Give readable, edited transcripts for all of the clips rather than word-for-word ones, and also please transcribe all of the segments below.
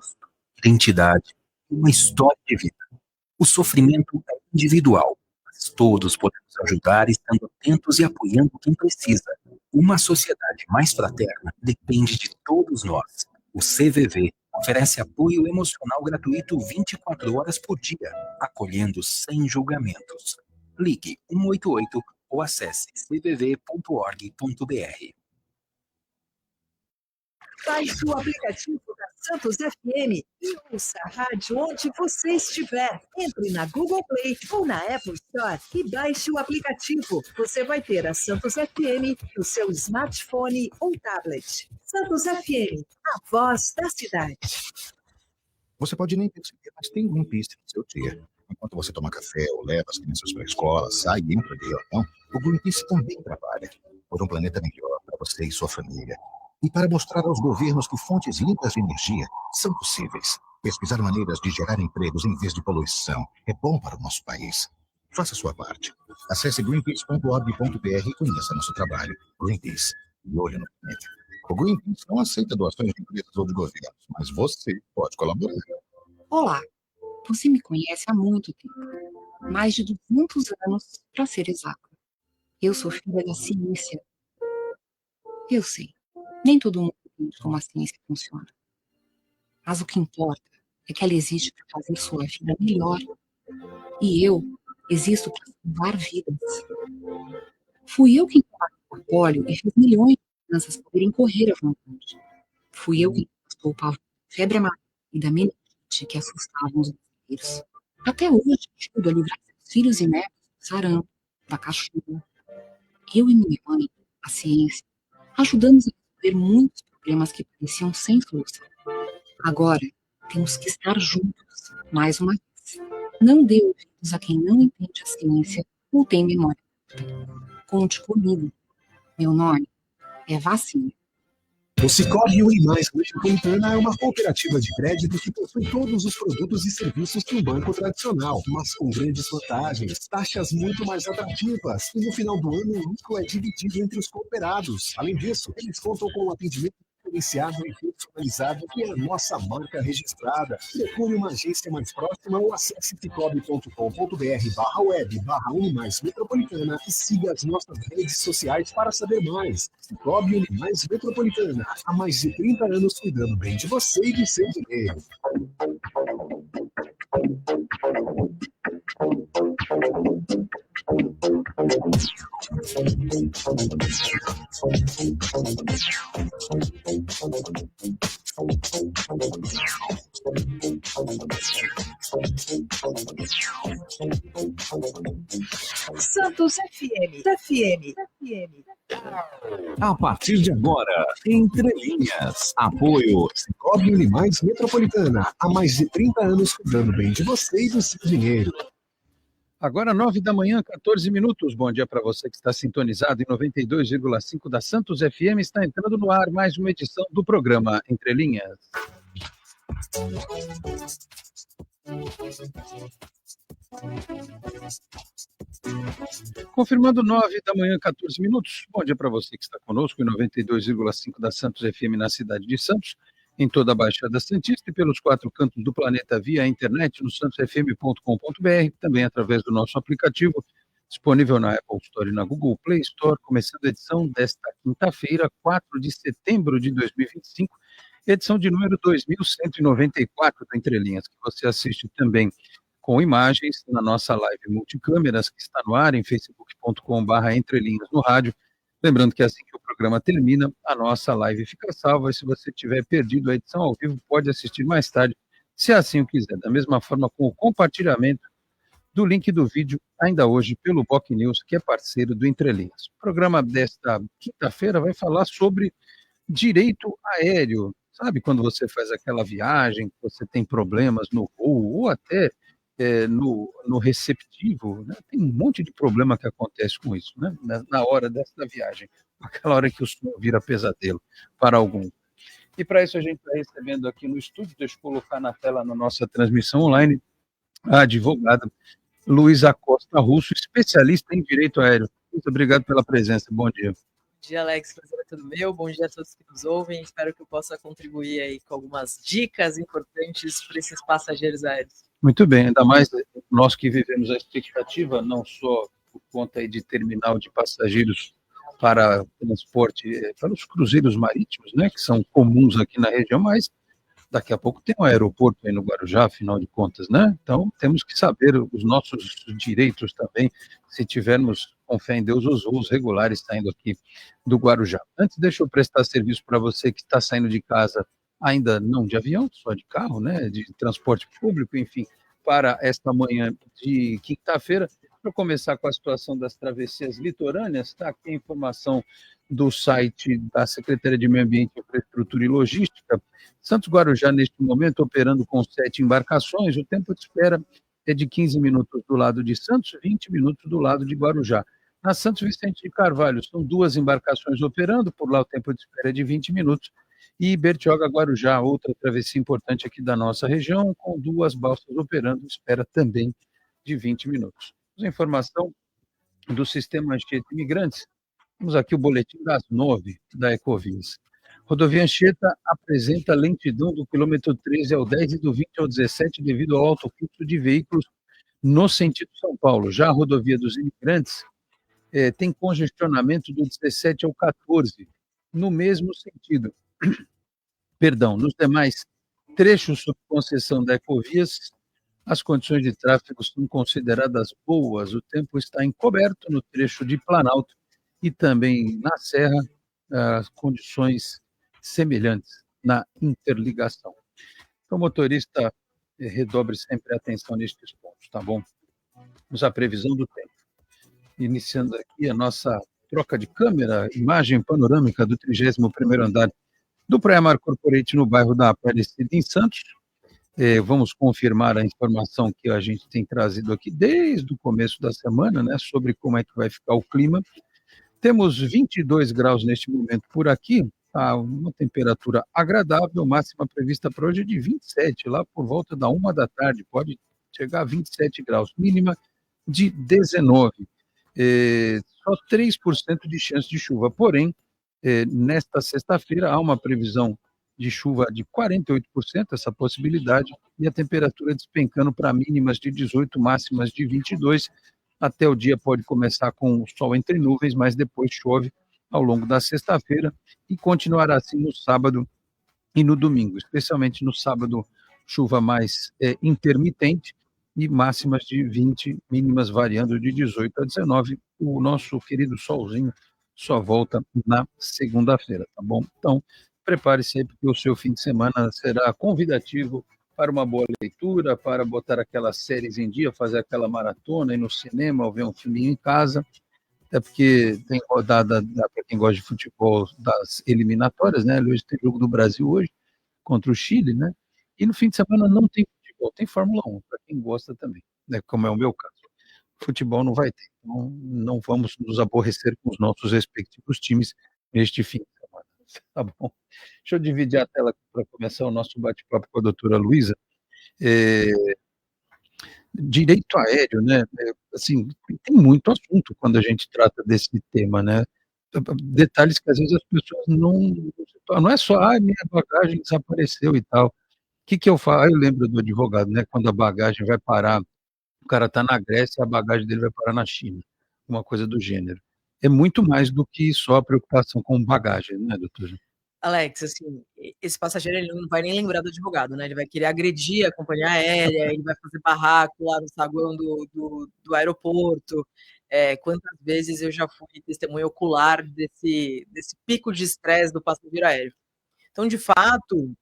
rosto, identidade e uma história de vida. O sofrimento é individual, mas todos podemos ajudar estando atentos e apoiando quem precisa. Uma sociedade mais fraterna depende de todos nós. O CVV oferece apoio emocional gratuito 24 horas por dia, acolhendo sem julgamentos. Ligue 188 ou acesse cvv.org.br. Baixe o aplicativo da Santos FM e ouça a rádio onde você estiver. Entre na Google Play ou na Apple Store e baixe o aplicativo. Você vai ter a Santos FM no seu smartphone ou tablet. Santos FM, a voz da cidade. Você pode nem perceber, mas tem Greenpeace no seu dia. Enquanto você toma café ou leva as crianças para a escola, sai e entra de reunião, o Greenpeace também trabalha por um planeta melhor para você e sua família. E para mostrar aos governos que fontes limpas de energia são possíveis. Pesquisar maneiras de gerar empregos em vez de poluição é bom para o nosso país. Faça a sua parte. Acesse greenpeace.org.br e conheça nosso trabalho. Greenpeace, de olho no planeta. O Greenpeace não aceita doações de empresas ou de governos, mas você pode colaborar. Olá, você me conhece há muito tempo. Mais de 200 anos, para ser exato. Eu sou filha da ciência. Eu sei. Nem todo mundo entende como a ciência funciona. Mas o que importa é que ela existe para fazer sua vida melhor. E eu existo para salvar vidas. Fui eu quem combateu o pólio e fez milhões de crianças poderem correr à vontade. Fui eu quem causou o pavor da febre amarela e da meningite que assustavam os brasileiros. Até hoje ajudo a livrar seus filhos e netos do sarampo, da cachumba. Eu e minha mãe, a ciência, ajudamos a resolver muitos problemas que pareciam sem solução. Agora, temos que estar juntos, mais uma vez. Não dê ouvidos a quem não entende a ciência ou tem memória curta. Conte comigo. Meu nome é Vacina. O Sicoob Unimais Metropolitana é uma cooperativa de crédito que possui todos os produtos e serviços que um banco tradicional, mas com grandes vantagens, taxas muito mais atrativas e no final do ano o lucro é dividido entre os cooperados. Além disso, eles contam com um atendimento diferenciado e personalizado que é a nossa marca registrada. Procure uma agência mais próxima ou acesse cicobi.com.br/web/Unimais Metropolitana e siga as nossas redes sociais para saber mais. Cicobi Unimais Metropolitana, há mais de 30 anos cuidando bem de você e do seu dinheiro. Santos FM. A partir de agora, Entre Linhas. Apoio Sicoob Unimais Metropolitana, há mais de 30 anos cuidando bem de você e do seu dinheiro. Agora, 9h, 14 minutos. Bom dia para você que está sintonizado em 92,5 da Santos FM. Está entrando no ar mais uma edição do programa Entre Linhas. Confirmando 9h, 14 minutos. Bom dia para você que está conosco em 92,5 da Santos FM na cidade de Santos, em toda a Baixada Santista e pelos 4 cantos do planeta via internet no santosfm.com.br, também através do nosso aplicativo, disponível na Apple Store e na Google Play Store, começando a edição desta quinta-feira, 4 de setembro de 2025, edição de número 2194 do Entre Linhas, que você assiste também com imagens na nossa live multicâmeras, que está no ar em facebook.com/entrelinhas no rádio. Lembrando que assim que o programa termina, a nossa live fica salva, e se você tiver perdido a edição ao vivo, pode assistir mais tarde, se assim o quiser. Da mesma forma, com o compartilhamento do link do vídeo, ainda hoje, pelo Boc News, que é parceiro do Entre Linhas. O programa desta quinta-feira vai falar sobre direito aéreo. Sabe quando você faz aquela viagem, você tem problemas no voo, ou até no receptivo, né? Tem um monte de problema que acontece com isso, né? Na hora dessa viagem, aquela hora que o sonho vira pesadelo para alguns. E para isso a gente está recebendo aqui no estúdio, deixa eu colocar na tela na nossa transmissão online, a advogada Luísa Costa Russo, especialista em direito aéreo. Muito obrigado pela presença, bom dia. dia, Alex. Prazer é todo meu. Bom dia a todos que nos ouvem. Espero que eu possa contribuir aí com algumas dicas importantes para esses passageiros aéreos. Muito bem, ainda mais nós que vivemos a expectativa, não só por conta aí de terminal de passageiros para transporte, para os cruzeiros marítimos, né, que são comuns aqui na região, mas daqui a pouco tem um aeroporto aí no Guarujá, afinal de contas, né? Então temos que saber os nossos direitos também, se tivermos, com fé em Deus, os voos regulares saindo aqui do Guarujá. Antes, deixa eu prestar serviço para você que está saindo de casa, ainda não de avião, só de carro, né? De transporte público, enfim, para esta manhã de quinta-feira. Para começar com a situação das travessias litorâneas, está aqui a informação do site da Secretaria de Meio Ambiente, Infraestrutura e Logística. Santos Guarujá, neste momento, operando com 7 embarcações, o tempo de espera é de 15 minutos do lado de Santos, 20 minutos do lado de Guarujá. Na Santos Vicente de Carvalho, são 2 embarcações operando, por lá o tempo de espera é de 20 minutos, e Bertioga-Guarujá, outra travessia importante aqui da nossa região, com 2 balsas operando, espera também de 20 minutos. A informação do Sistema Anchieta Imigrantes. Temos aqui o boletim das 9 da Ecovias. Rodovia Anchieta apresenta lentidão do quilômetro 13 ao 10 e do 20 ao 17 devido ao alto fluxo de veículos no sentido São Paulo. Já a rodovia dos imigrantes tem congestionamento do 17 ao 14, no mesmo sentido. Perdão, nos demais trechos sob concessão da Ecovias, as condições de tráfego são consideradas boas. O tempo está encoberto no trecho de Planalto e também na Serra, as condições semelhantes na interligação. Então, motorista, redobre sempre a atenção nestes pontos, tá bom? Vamos à previsão do tempo. Iniciando aqui a nossa troca de câmera, imagem panorâmica do 31º andar do Praia Mar Corporate no bairro da Aparecida, em Santos. Vamos confirmar a informação que a gente tem trazido aqui desde o começo da semana, né, sobre como é que vai ficar o clima. Temos 22 graus neste momento por aqui, tá, uma temperatura agradável, máxima prevista para hoje é de 27, lá por volta da 1 da tarde, pode chegar a 27 graus, mínima de 19. Só 3% de chance de chuva, porém, nesta sexta-feira há uma previsão de chuva de 48%, essa possibilidade, e a temperatura despencando para mínimas de 18, máximas de 22. Até o dia pode começar com o sol entre nuvens, mas depois chove ao longo da sexta-feira e continuará assim no sábado e no domingo, especialmente no sábado, chuva mais intermitente e máximas de 20, mínimas variando de 18 a 19. O nosso querido solzinho só volta na segunda-feira, tá bom? Então, prepare-se aí, porque o seu fim de semana será convidativo para uma boa leitura, para botar aquelas séries em dia, fazer aquela maratona, ir no cinema ou ver um filminho em casa, até porque tem rodada, para quem gosta de futebol, das eliminatórias, né? Hoje tem jogo do Brasil hoje, contra o Chile, né? E no fim de semana não tem futebol, tem Fórmula 1, para quem gosta também, né? Como é o meu caso. Futebol não vai ter, então não vamos nos aborrecer com os nossos respectivos times neste fim de semana, tá bom? Deixa eu dividir a tela para começar o nosso bate-papo com a doutora Luísa. Direito aéreo, né? Assim, tem muito assunto quando a gente trata desse tema, né? Detalhes que às vezes as pessoas não é só, minha bagagem desapareceu e tal. O que eu faço? Eu lembro do advogado, né? Quando a bagagem vai parar, o cara está na Grécia, a bagagem dele vai parar na China, uma coisa do gênero. É muito mais do que só a preocupação com bagagem, né, doutor? Alex, assim, esse passageiro ele não vai nem lembrar do advogado, né? Ele vai querer agredir a companhia aérea, ele vai fazer barraco lá no saguão do aeroporto. Quantas vezes eu já fui testemunha ocular desse pico de estresse do passageiro aéreo. Então, de fato,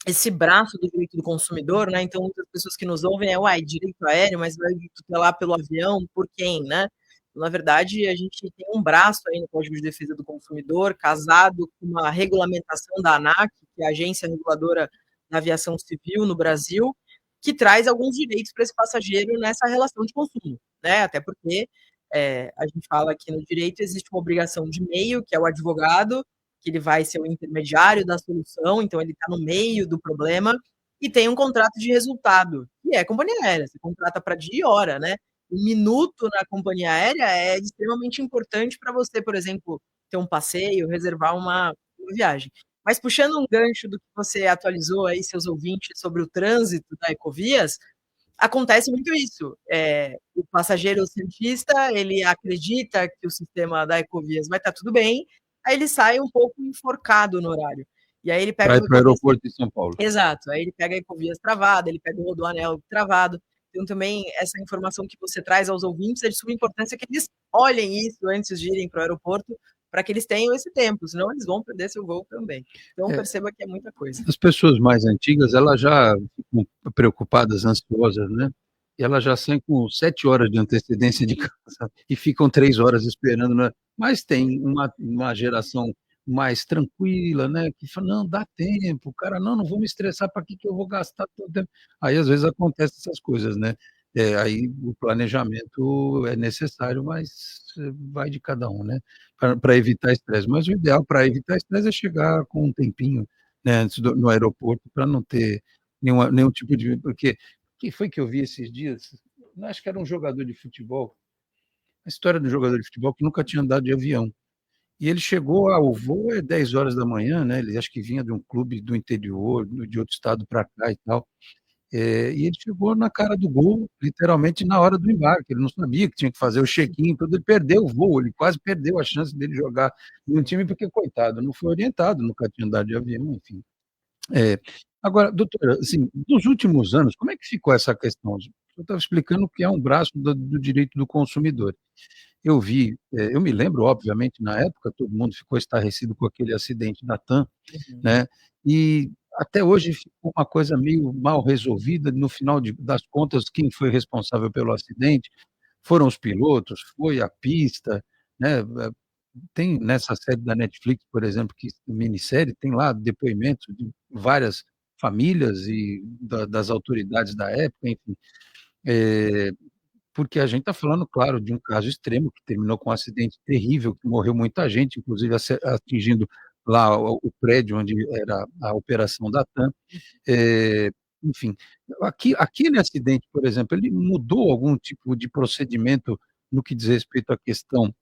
esse braço do direito do consumidor, né? Então, muitas pessoas que nos ouvem direito aéreo, mas vai tutelar pelo avião, por quem, né? Na verdade, a gente tem um braço aí no Código de Defesa do Consumidor, casado com uma regulamentação da ANAC, que é a Agência Reguladora da Aviação Civil no Brasil, que traz alguns direitos para esse passageiro nessa relação de consumo, né? Até porque a gente fala que no direito existe uma obrigação de meio, que é o advogado, que ele vai ser o intermediário da solução, então ele está no meio do problema, e tem um contrato de resultado, que é a companhia aérea, você contrata para dia e hora, né? Um minuto na companhia aérea é extremamente importante para você, por exemplo, ter um passeio, reservar uma viagem. Mas puxando um gancho do que você atualizou aí seus ouvintes sobre o trânsito da Ecovias, acontece muito isso. O passageiro cientista, ele acredita que o sistema da Ecovias vai estar tudo bem, aí ele sai um pouco enforcado no horário. E aí ele pega Para ir o para o Ecovias. aeroporto de São Paulo. Exato, aí ele pega a Ecovias travada, ele pega o Rodoanel travado. Então, também, essa informação que você traz aos ouvintes é de suma importância que eles olhem isso antes de irem para o aeroporto, para que eles tenham esse tempo, senão eles vão perder seu voo também. Então, perceba que é muita coisa. As pessoas mais antigas, elas já ficam preocupadas, ansiosas, né? E elas já saem com 7 horas de antecedência de casa e ficam 3 horas esperando, né? Mas tem uma geração mais tranquila, né? Que fala, não, dá tempo, cara, não vou me estressar, para que eu vou gastar todo tempo? Aí, às vezes, acontecem essas coisas, né? Aí o planejamento é necessário, mas vai de cada um, né? Para evitar estresse. Mas o ideal para evitar estresse é chegar com um tempinho, né, antes no aeroporto, para não ter nenhum tipo de... Porque quem foi que eu vi esses dias? Acho que era um jogador de futebol, a história do jogador de futebol que nunca tinha andado de avião. E ele chegou ao voo 10 horas da manhã, né? Ele acho que vinha de um clube do interior, de outro estado para cá e tal. E ele chegou na cara do gol, literalmente na hora do embarque. Ele não sabia que tinha que fazer o check-in, tudo. Ele perdeu o voo, ele quase perdeu a chance dele jogar no time, porque, coitado, não foi orientado, nunca tinha andado de avião, enfim. Agora, doutora, assim, nos últimos anos, como é que ficou essa questão? Eu estava explicando que é um braço do direito do consumidor. Eu me lembro, obviamente, na época, todo mundo ficou estarrecido com aquele acidente da TAM, né? E até hoje ficou uma coisa meio mal resolvida. No final das contas, quem foi responsável pelo acidente foram os pilotos, foi a pista, né? Tem nessa série da Netflix, por exemplo, que minissérie, tem lá depoimentos de várias famílias e das autoridades da época, enfim. Porque a gente está falando, claro, de um caso extremo que terminou com um acidente terrível, que morreu muita gente, inclusive atingindo lá o prédio onde era a operação da TAM. Enfim, aquele acidente, por exemplo, ele mudou algum tipo de procedimento no que diz respeito à questão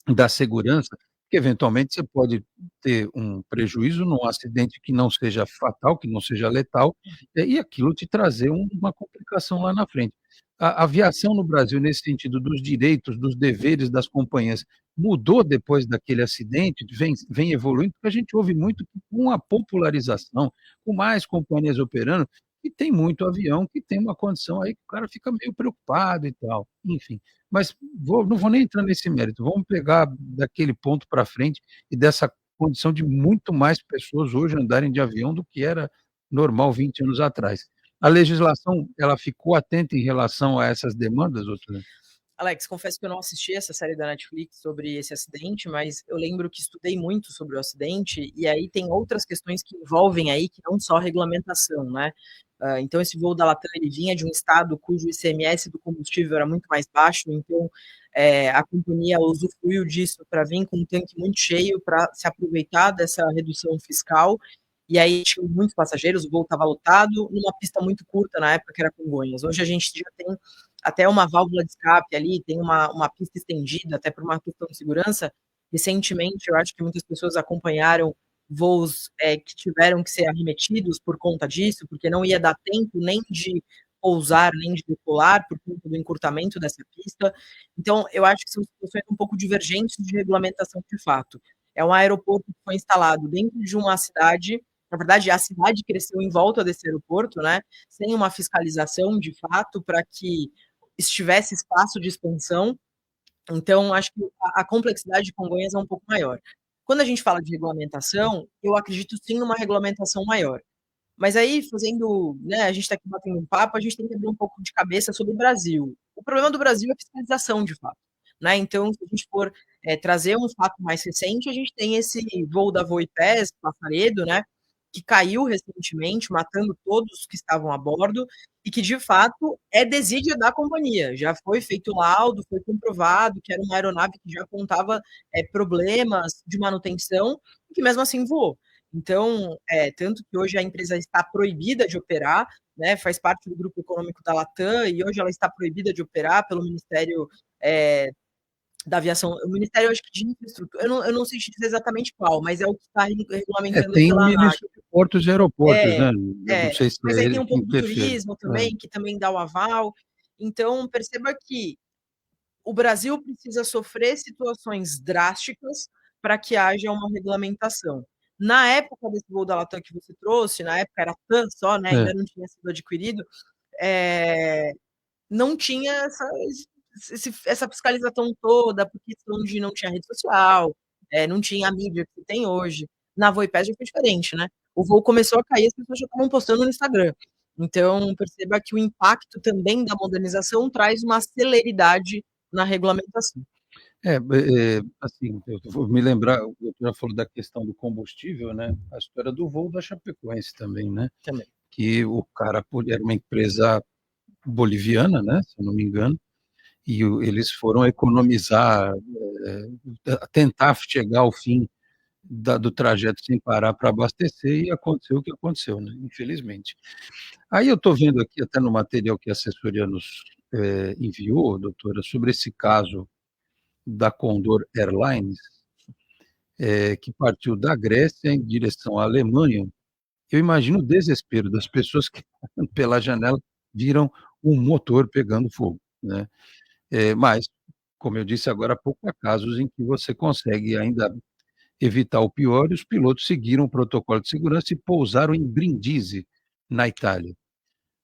da segurança, que eventualmente você pode ter um prejuízo num acidente que não seja fatal, que não seja letal, e aquilo te trazer uma complicação lá na frente. A aviação no Brasil, nesse sentido dos direitos, dos deveres das companhias, mudou depois daquele acidente, vem evoluindo, porque a gente ouve muito que com a popularização, com mais companhias operando, e tem muito avião que tem uma condição aí que o cara fica meio preocupado e tal, enfim. Mas não vou nem entrar nesse mérito, vamos pegar daquele ponto para frente e dessa condição de muito mais pessoas hoje andarem de avião do que era normal 20 anos atrás. A legislação, ela ficou atenta em relação a essas demandas, doutora? Alex, confesso que eu não assisti essa série da Netflix sobre esse acidente, mas eu lembro que estudei muito sobre o acidente, e aí tem outras questões que envolvem aí, que não só a regulamentação, né? Então, esse voo da Latam, ele vinha de um estado cujo ICMS do combustível era muito mais baixo, então a companhia usufruiu disso para vir com um tanque muito cheio, para se aproveitar dessa redução fiscal, e aí tinha muitos passageiros, o voo estava lotado, numa pista muito curta na época, que era Congonhas. Hoje a gente já tem até uma válvula de escape ali, tem uma pista estendida, até por uma questão de segurança. Recentemente, eu acho que muitas pessoas acompanharam voos que tiveram que ser arremetidos por conta disso, porque não ia dar tempo nem de pousar, nem de decolar, por conta do encurtamento dessa pista. Então, eu acho que são situações um pouco divergentes de regulamentação de fato. É um aeroporto que foi instalado dentro de uma cidade. Na verdade, a cidade cresceu em volta desse aeroporto, né, sem uma fiscalização de fato para que estivesse espaço de expansão. Então, acho que a complexidade de Congonhas é um pouco maior. Quando a gente fala de regulamentação, eu acredito sim numa regulamentação maior. Mas aí, fazendo, né, a gente está aqui batendo um papo, a gente tem que abrir um pouco de cabeça sobre o Brasil. O problema do Brasil é a fiscalização, de fato. Né? Então, se a gente for trazer um fato mais recente, a gente tem esse voo da Voipés, Passaredo, né, que caiu recentemente, matando todos que estavam a bordo, e que, de fato, é desídia da companhia. Já foi feito laudo, foi comprovado que era uma aeronave que já apontava problemas de manutenção, e que mesmo assim voou. Então, tanto que hoje a empresa está proibida de operar, né, faz parte do grupo econômico da Latam, e hoje ela está proibida de operar pelo Ministério da aviação, o Ministério, eu acho que de infraestrutura, eu não sei te dizer exatamente qual, mas é o que está regulamentando Tem o pela ANAC. ministro de Portos e Aeroportos, É, né? Eu não sei se mas é aí tem ele um que pouco do interfere. turismo também, que também dá o aval. Então, perceba que o Brasil precisa sofrer situações drásticas para que haja uma regulamentação. Na época desse voo da Latam que você trouxe, na época era TAM só, né, É. ainda não tinha sido adquirido, não tinha essa fiscalização toda, porque não tinha rede social, não tinha a mídia que tem hoje. Na Voipés já foi diferente, né? O voo começou a cair, as pessoas já estavam postando no Instagram. Então, perceba que o impacto também da modernização traz uma celeridade na regulamentação. Assim, eu vou me lembrar, o doutor já falou da questão do combustível, né? A história do voo da Chapecoense também, né? Também. Que o cara era uma empresa boliviana, né? Se eu não me engano, e eles foram economizar, tentar chegar ao fim do trajeto sem parar para abastecer, e aconteceu o que aconteceu, né? Infelizmente. Aí eu estou vendo aqui, até no material que a assessoria nos enviou, doutora, sobre esse caso da Condor Airlines, que partiu da Grécia em direção à Alemanha. Eu imagino o desespero das pessoas que, pela janela, viram um motor pegando fogo, né? Mas, como eu disse agora há pouco, há casos em que você consegue ainda evitar o pior, e os pilotos seguiram o protocolo de segurança e pousaram em Brindisi, na Itália.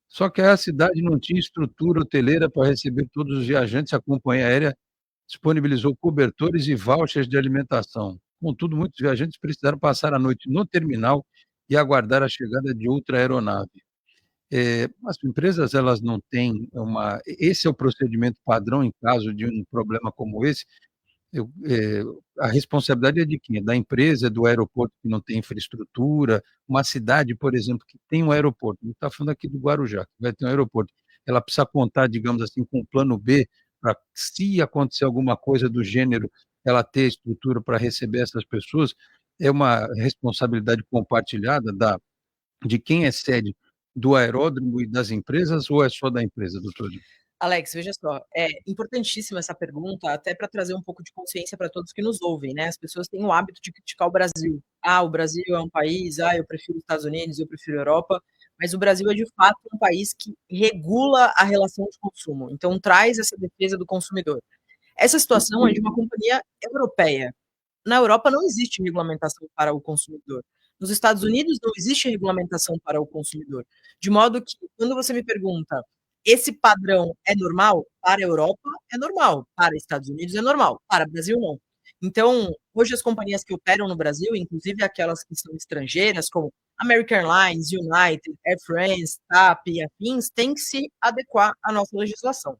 Só que a cidade não tinha estrutura hoteleira para receber todos os viajantes, a companhia aérea disponibilizou cobertores e vouchers de alimentação. Contudo, muitos viajantes precisaram passar a noite no terminal e aguardar a chegada de outra aeronave. As empresas, elas não têm esse é o procedimento padrão em caso de um problema como esse. A responsabilidade é de quem? É da empresa, do aeroporto que não tem infraestrutura. Uma cidade, por exemplo, que tem um aeroporto, a gente está falando aqui do Guarujá, que vai ter um aeroporto, ela precisa contar, digamos assim, com um plano B, para, se acontecer alguma coisa do gênero, ela ter estrutura para receber essas pessoas. É uma responsabilidade compartilhada de quem é sede do aeródromo e das empresas, ou é só da empresa, doutor? Alex, veja só, é importantíssima essa pergunta, até para trazer um pouco de consciência para todos que nos ouvem, né? As pessoas têm o hábito de criticar o Brasil. Ah, o Brasil é um país, eu prefiro os Estados Unidos, eu prefiro a Europa, mas o Brasil é de fato um país que regula a relação de consumo, então traz essa defesa do consumidor. Essa situação é de uma companhia europeia. Na Europa não existe regulamentação para o consumidor. Nos Estados Unidos não existe regulamentação para o consumidor. De modo que, quando você me pergunta, esse padrão é normal? Para a Europa é normal, para os Estados Unidos é normal, para o Brasil não. Então, hoje as companhias que operam no Brasil, inclusive aquelas que são estrangeiras, como American Airlines, United, Air France, TAP e afins, têm que se adequar à nossa legislação.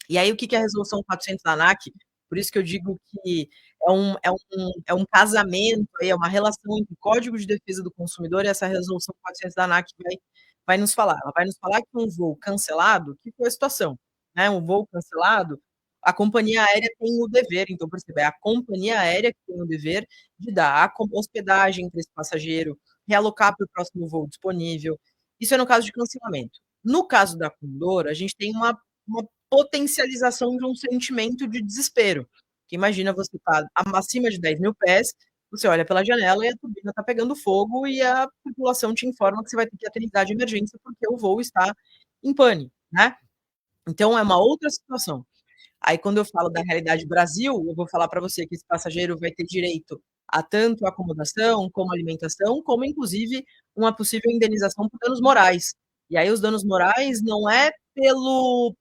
E aí, o que é a resolução 400 da ANAC? Por isso que eu digo que é um casamento, é uma relação entre o Código de Defesa do Consumidor e essa resolução 400 da ANAC vai nos falar. Ela vai nos falar que um voo cancelado, que foi a situação, né? Um voo cancelado, a companhia aérea tem o dever, então, percebe, é a companhia aérea que tem o dever de dar a hospedagem para esse passageiro, realocar para o próximo voo disponível. Isso é no caso de cancelamento. No caso da Condor, a gente tem uma potencialização de um sentimento de desespero. Que imagina você estar acima de 10 mil pés, você olha pela janela e a turbina está pegando fogo e a tripulação te informa que você vai ter que atender de emergência porque o voo está em pane, né? Então é uma outra situação. Aí quando eu falo da realidade Brasil, eu vou falar para você que esse passageiro vai ter direito a tanto acomodação, como alimentação, como inclusive uma possível indenização por danos morais. E aí os danos morais não é pela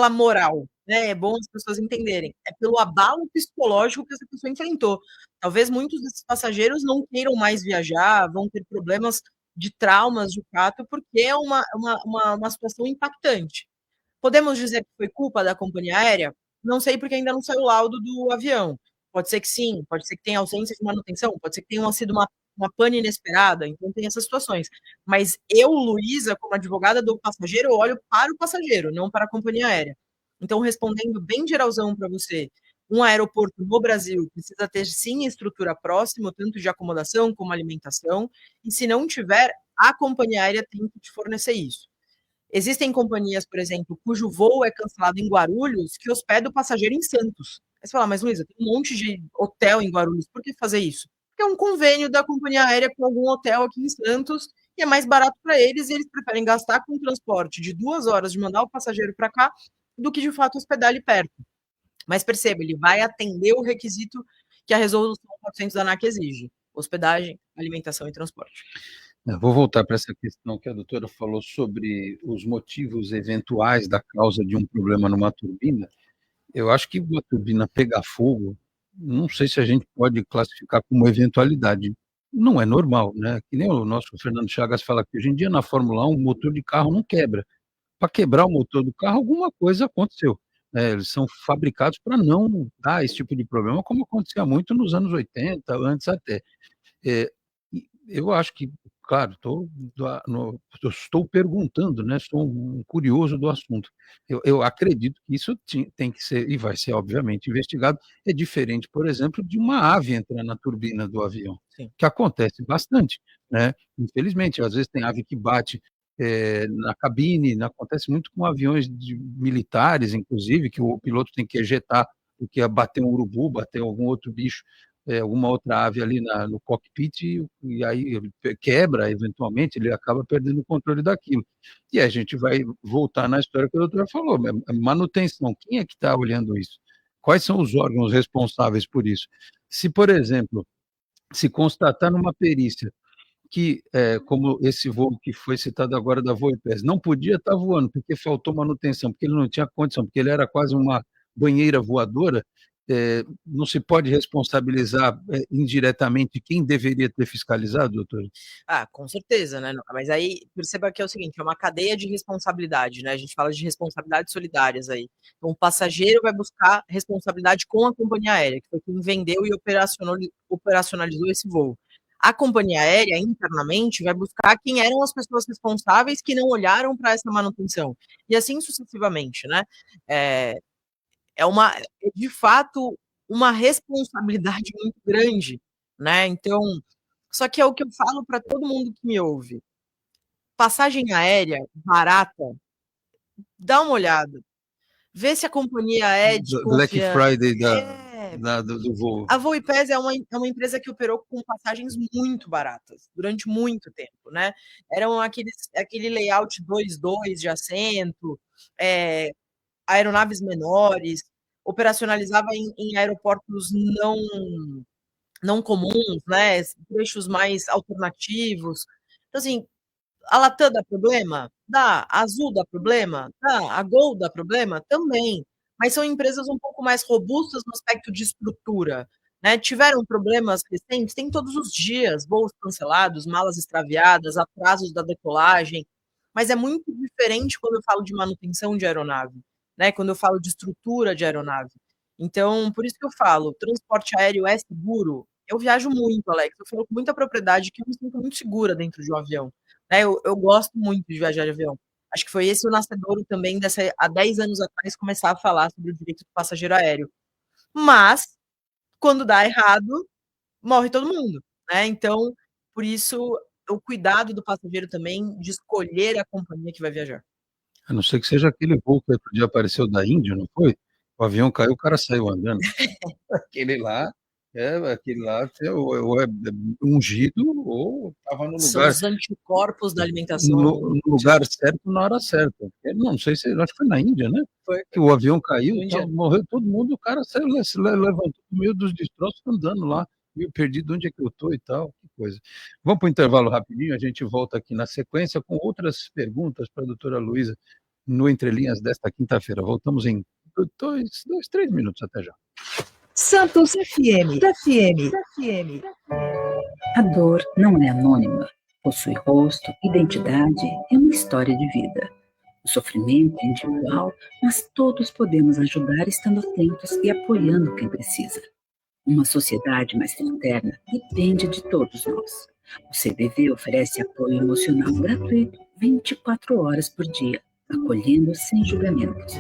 moral, né? É bom as pessoas entenderem. É pelo abalo psicológico que essa pessoa enfrentou. Talvez muitos desses passageiros não queiram mais viajar, vão ter problemas de traumas de fato, porque é uma situação impactante. Podemos dizer que foi culpa da companhia aérea? Não sei, porque ainda não saiu o laudo do avião. Pode ser que sim, pode ser que tenha ausência de manutenção, pode ser que tenha sido uma pane inesperada, então tem essas situações. Mas eu, Luísa, como advogada do passageiro, olho para o passageiro, não para a companhia aérea. Então, respondendo bem geralzão para você, um aeroporto no Brasil precisa ter, sim, estrutura próxima, tanto de acomodação como alimentação, e se não tiver, a companhia aérea tem que te fornecer isso. Existem companhias, por exemplo, cujo voo é cancelado em Guarulhos, que hospeda o passageiro em Santos. Aí você fala, mas Luísa, tem um monte de hotel em Guarulhos, por que fazer isso? Porque é um convênio da companhia aérea com algum hotel aqui em Santos, e é mais barato para eles, e eles preferem gastar com transporte de 2 horas de mandar o passageiro para cá, do que de fato hospedar ali perto. Mas perceba, ele vai atender o requisito que a resolução 400 da ANAC exige: hospedagem, alimentação e transporte. Vou voltar para essa questão que a doutora falou sobre os motivos eventuais da causa de um problema numa turbina. Eu acho que uma turbina pegar fogo, não sei se a gente pode classificar como eventualidade. Não é normal, né? Que nem o nosso Fernando Chagas fala que hoje em dia na Fórmula 1 o motor de carro não quebra. Para quebrar o motor do carro, alguma coisa aconteceu. Eles são fabricados para não dar esse tipo de problema, como acontecia muito nos anos 80, antes até. Eu acho que, claro, estou perguntando, né? Sou um curioso do assunto. Eu acredito que isso tem que ser, e vai ser, obviamente, investigado. É diferente, por exemplo, de uma ave entrar na turbina do avião, Sim. que acontece bastante, né? Infelizmente, às vezes tem ave que bate na cabine, acontece muito com aviões militares, inclusive, que o piloto tem que ejetar, porque ia bater um urubu, bater algum outro bicho, alguma outra ave ali no cockpit, e aí ele quebra, eventualmente, ele acaba perdendo o controle daquilo. E a gente vai voltar na história que a doutora falou, manutenção, quem é que está olhando isso? Quais são os órgãos responsáveis por isso? Se, por exemplo, se constatar numa perícia que, como esse voo que foi citado agora da Voipes, não podia estar voando porque faltou manutenção, porque ele não tinha condição, porque ele era quase uma banheira voadora, não se pode responsabilizar indiretamente quem deveria ter fiscalizado, doutor? Com certeza, né? Mas aí perceba que é o seguinte, é uma cadeia de responsabilidade, né? A gente fala de responsabilidades solidárias aí. Então, o passageiro vai buscar responsabilidade com a companhia aérea, que foi quem vendeu e operacionalizou esse voo. A companhia aérea, internamente, vai buscar quem eram as pessoas responsáveis que não olharam para essa manutenção. E assim sucessivamente, né? É de fato, uma responsabilidade muito grande, né? Então, só que é o que eu falo para todo mundo que me ouve. Passagem aérea barata, dá uma olhada. Vê se a companhia é de Black confiança. Friday do voo. A Voipes é uma empresa que operou com passagens muito baratas, durante muito tempo, né? Eram aquele layout 2-2 de assento, aeronaves menores, operacionalizava em aeroportos não comuns, né? Trechos mais alternativos. Então, assim, a Latam dá problema? Dá. A Azul dá problema? Dá. A Gol dá problema? Também. Mas são empresas um pouco mais robustas no aspecto de estrutura, né? Tiveram problemas recentes? Tem todos os dias, voos cancelados, malas extraviadas, atrasos da decolagem, mas é muito diferente quando eu falo de manutenção de aeronave, né? Quando eu falo de estrutura de aeronave. Então, por isso que eu falo, transporte aéreo é seguro? Eu viajo muito, Alex, eu falo com muita propriedade que eu me sinto muito segura dentro de um avião. Né, eu gosto muito de viajar de avião. Acho que foi esse o nascedouro também há 10 anos atrás, começar a falar sobre o direito do passageiro aéreo. Mas, quando dá errado, morre todo mundo, né? Então, por isso, o cuidado do passageiro também de escolher a companhia que vai viajar. A não ser que seja aquele voo que outro dia apareceu da Índia, não foi? O avião caiu, o cara saiu andando. Aquele lá ou é ungido ou estava no São lugar, os anticorpos da alimentação. no lugar certo, na hora certa. Não sei se, acho que foi na Índia, né? Foi. Que o avião caiu, Índia. morreu todo mundo, o cara saiu, se levantou no meio dos destroços, andando lá, meio perdido onde é que eu estou e tal, que coisa. Vamos para o intervalo rapidinho, a gente volta aqui na sequência com outras perguntas para a doutora Luísa no Entre Linhas desta quinta-feira. Voltamos em 3 minutos, até já. Santos FM. A dor não é anônima. Possui rosto, identidade e uma história de vida. O sofrimento é individual, mas todos podemos ajudar estando atentos e apoiando quem precisa. Uma sociedade mais fraterna depende de todos nós. O CBV oferece apoio emocional gratuito 24 horas por dia, acolhendo sem julgamentos.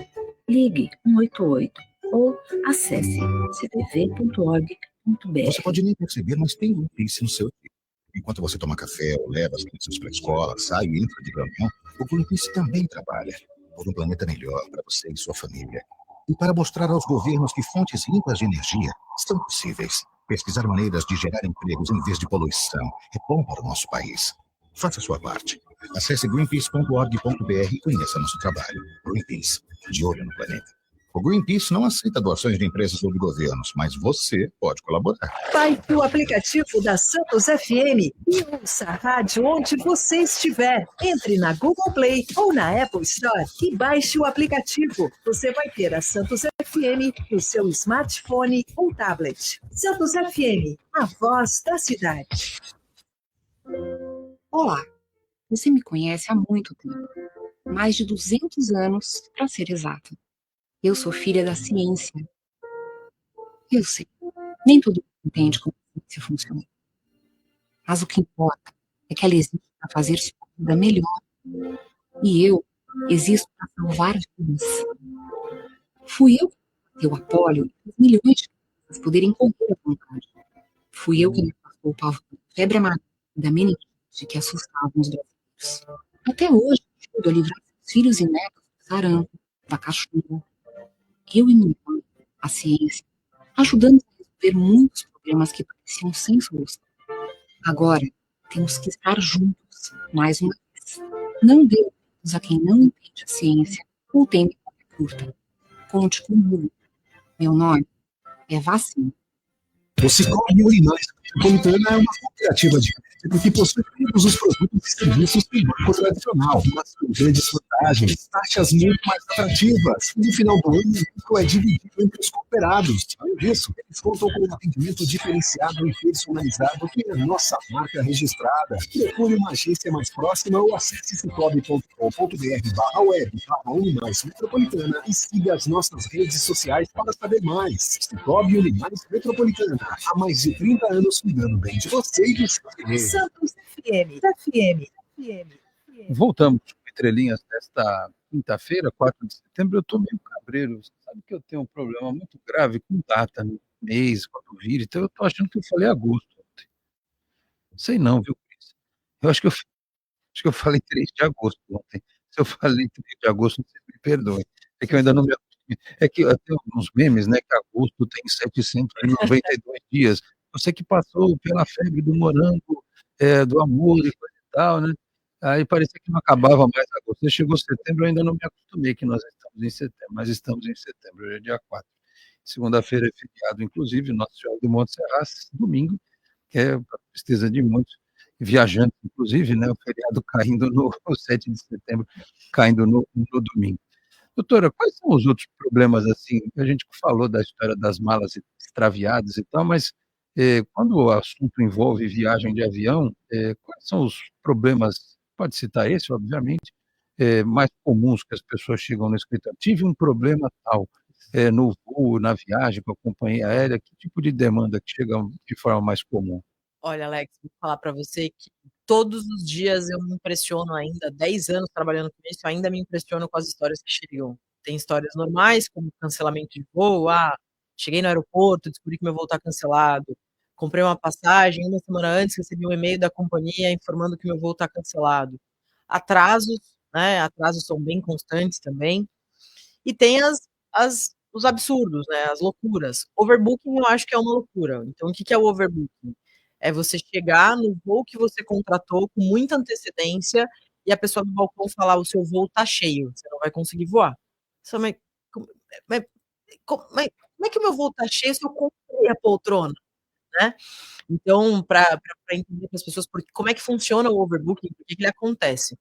Ligue 188 ou acesse cbv.org.br. Você pode nem perceber, mas tem Greenpeace no seu dia. Enquanto você toma café ou leva as crianças para a escola, sai e entra de caminhão, O Greenpeace também trabalha por um planeta melhor para você e sua família. E para mostrar aos governos que fontes limpas de energia são possíveis. Pesquisar maneiras de gerar empregos em vez de poluição é bom para o nosso país. Faça a sua parte. Acesse greenpeace.org.br e conheça nosso trabalho. Greenpeace, de olho no planeta. O Greenpeace não aceita doações de empresas ou de governos, mas você pode colaborar. Baixe o aplicativo da Santos FM e ouça a rádio onde você estiver. Entre na Google Play ou na Apple Store e baixe o aplicativo. Você vai ter a Santos FM no seu smartphone ou tablet. Santos FM, a voz da cidade. Olá, você me conhece há muito tempo, mais de 200 anos, para ser exata. Eu sou filha da ciência. Eu sei, nem todo mundo entende como a ciência funciona. Mas o que importa é que ela existe para fazer sua vida melhor. E eu existo para salvar vidas. Fui eu que deu a polio e milhões de pessoas poderem correr à vontade. Fui eu que me afastou o pavor da febre amarela e da meningite que assustavam os brasileiros. Até hoje, ajudo a livrar seus filhos e netos do sarampo, da cachumba. Eu e minha mãe, a ciência, ajudamos a resolver muitos problemas que pareciam sem solução. Agora, temos que estar juntos, mais uma vez. Não dê ouvidos a quem não entende a ciência ou tem memória curta. Conte comigo. Meu nome é Vacina. O Sicoob Unimais Metropolitana é uma cooperativa de crédito que possui todos os produtos e serviços do banco tradicional, mas com grandes vantagens, taxas muito mais atrativas. E no final do ano, o lucro é dividido entre os cooperados. Além disso, eles contam com um atendimento diferenciado e personalizado que é a nossa marca registrada. Procure uma agência mais próxima ou acesse sicoob.com.br/web/Unimais Metropolitana e siga as nossas redes sociais para saber mais. Sicoob Unimais Metropolitana. Há mais de 30 anos cuidando bem de você e do seu dinheiro. Santos FM. Voltamos com entrelinhas desta quinta-feira, 4 de setembro. Eu estou meio cabreiro. Você sabe que eu tenho um problema muito grave com data, mês, quando vira. Então eu estou achando que eu falei agosto ontem. Sei não, viu, Cris? Eu acho que eu falei 3 de agosto ontem. Se eu falei 3 de agosto, vocês me perdoem. É que eu ainda não me acostumei. É que tem uns memes, né, que agosto tem 792 dias. Você que passou pela febre do morango, do amor e coisa e tal, né? Aí parecia que não acabava mais agosto. Chegou setembro, eu ainda não me acostumei que nós estamos em setembro, mas estamos em setembro, hoje é dia 4. Segunda-feira é feriado, inclusive, Nossa Senhora do Monte Serrat, domingo, que é para tristeza de muitos viajantes, inclusive, né, o feriado caindo no 7 de setembro, caindo no domingo. Doutora, quais são os outros problemas, assim, a gente falou da história das malas extraviadas e tal, mas quando o assunto envolve viagem de avião, quais são os problemas, pode citar esse, obviamente, mais comuns que as pessoas chegam no escritório? Tive um problema tal, no voo, na viagem com a companhia aérea, que tipo de demanda que chega de forma mais comum? Olha, Alex, vou falar para você que todos os dias eu me impressiono ainda, 10 anos trabalhando com isso, ainda me impressiono com as histórias que chegam. Tem histórias normais, como cancelamento de voo, cheguei no aeroporto, descobri que meu voo está cancelado, comprei uma passagem, uma semana antes recebi um e-mail da companhia informando que meu voo está cancelado. Atrasos, né, atrasos são bem constantes também, e tem os absurdos, né, as loucuras. Overbooking eu acho que é uma loucura. Então, o que é o overbooking? É você chegar no voo que você contratou com muita antecedência e a pessoa do balcão falar: o seu voo está cheio, você não vai conseguir voar. Você, mas como é que o meu voo está cheio se eu comprei a poltrona? Né? Então, para entender para as pessoas como é que funciona o overbooking, por que ele acontece?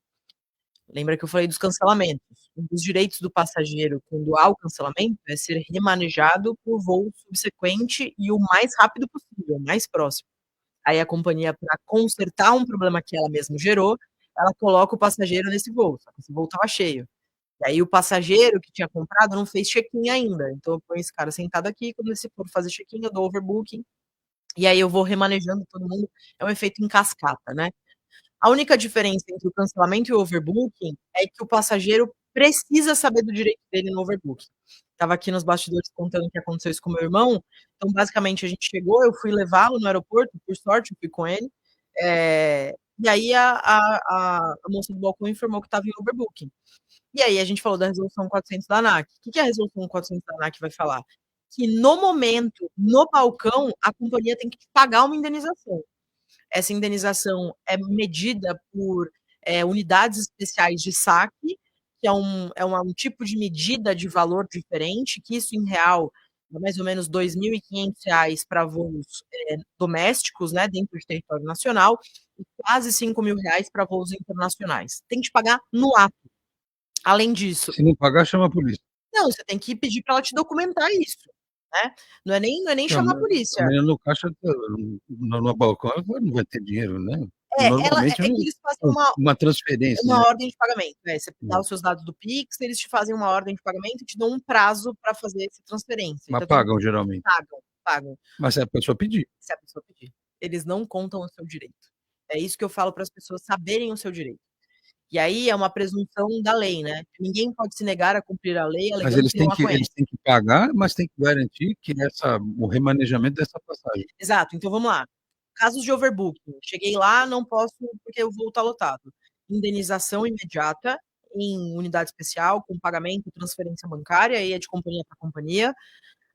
Lembra que eu falei dos cancelamentos? Um dos direitos do passageiro quando há o cancelamento é ser remanejado por voo subsequente e o mais rápido possível, o mais próximo. Aí a companhia, para consertar um problema que ela mesma gerou, ela coloca o passageiro nesse voo, só que esse voo estava cheio. E aí o passageiro que tinha comprado não fez check-in ainda. Então eu ponho esse cara sentado aqui, quando ele for fazer check-in, eu dou overbooking, e aí eu vou remanejando todo mundo. É um efeito em cascata, né? A única diferença entre o cancelamento e o overbooking é que o passageiro precisa saber do direito dele no overbooking. Estava aqui nos bastidores contando o que aconteceu isso com meu irmão. Então, basicamente, a gente chegou, eu fui levá-lo no aeroporto, por sorte, eu fui com ele. E aí a moça do balcão informou que estava em overbooking. E aí a gente falou da resolução 400 da ANAC. O que a resolução 400 da ANAC vai falar? Que no momento, no balcão, a companhia tem que pagar uma indenização. Essa indenização é medida por unidades especiais de saque, que é um tipo de medida de valor diferente, que isso em real é mais ou menos R$ 2.500 para voos domésticos, né, dentro de território nacional, e quase R$ 5.000 para voos internacionais. Tem que pagar no ato. Além disso... Se não pagar, chama a polícia. Não, você tem que pedir para ela te documentar isso. Né? Não é nem chamar a polícia. A menina no caixa, no balcão, ela não vai ter dinheiro, né? É Normalmente que eles fazem uma transferência. Uma né? ordem de pagamento. Você dá os seus dados do Pix, eles te fazem uma ordem de pagamento e te dão um prazo para fazer essa transferência. Mas Então, pagam, geralmente. Pagam. Mas se a pessoa pedir. Se a pessoa pedir. Eles não contam o seu direito. É isso que eu falo para as pessoas saberem o seu direito. E aí é uma presunção da lei, né? Ninguém pode se negar a cumprir a lei, Mas eles têm que pagar, mas tem que garantir que o remanejamento dessa passagem. Exato. Então vamos lá. Casos de overbooking. Cheguei lá, não posso porque o voo está lotado. Indenização imediata em unidade especial, com pagamento, transferência bancária, aí é de companhia para companhia.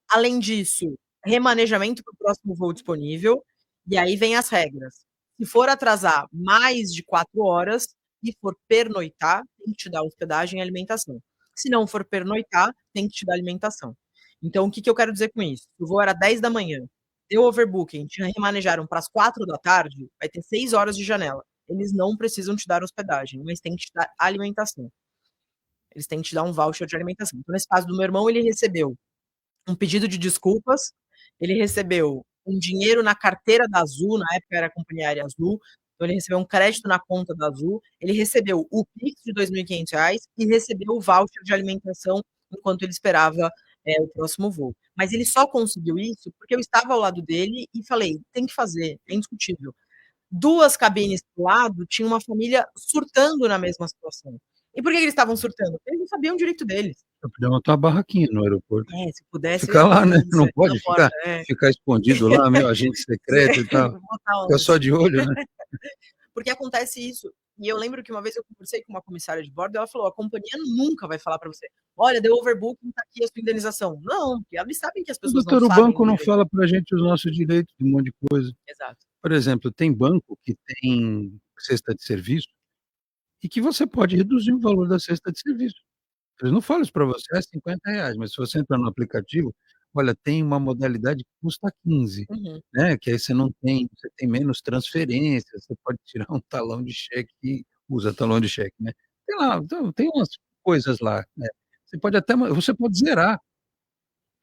Além disso, remanejamento para o próximo voo disponível. E aí vem as regras. Se for atrasar mais de 4 horas e for pernoitar, tem que te dar hospedagem e alimentação. Se não for pernoitar, tem que te dar alimentação. Então, o que eu quero dizer com isso? O voo era 10 da manhã, deu overbooking, te remanejaram para as 4 da tarde, vai ter 6 horas de janela. Eles não precisam te dar hospedagem, mas tem que te dar alimentação. Eles têm que te dar um voucher de alimentação. Então, nesse caso do meu irmão, ele recebeu um pedido de desculpas, ele recebeu um dinheiro na carteira da Azul, na época era a companhia aérea Azul, então ele recebeu um crédito na conta da Azul, ele recebeu o Pix de R$ 2.500 e recebeu o voucher de alimentação enquanto ele esperava o próximo voo. Mas ele só conseguiu isso porque eu estava ao lado dele e falei, tem que fazer, é indiscutível. 2 cabines do lado, tinha uma família surtando na mesma situação. E por que eles estavam surtando? Eles não sabiam o direito deles. Eu podia montar uma barraquinha no aeroporto. Se pudesse... Ficar lá, né? Não pode ficar escondido lá, meu agente secreto e tal. Ficar só de olho, né? Porque acontece isso. E eu lembro que uma vez eu conversei com uma comissária de bordo e ela falou, a companhia nunca vai falar para você, olha, deu overbooking, tá aqui a sua indenização. Não, porque eles sabem que as pessoas não sabem. Doutor, o banco não fala pra gente os nossos direitos, um monte de coisa. Exato. Por exemplo, tem banco que tem cesta de serviço e que você pode reduzir o valor da cesta de serviço. Eles não falam isso para você, é R$ 50, mas se você entrar no aplicativo, olha, tem uma modalidade que custa 15, né? Que aí você tem menos transferência, você pode tirar um talão de cheque e usa talão de cheque, né? Tem lá, então, tem umas coisas lá, né? Você pode zerar,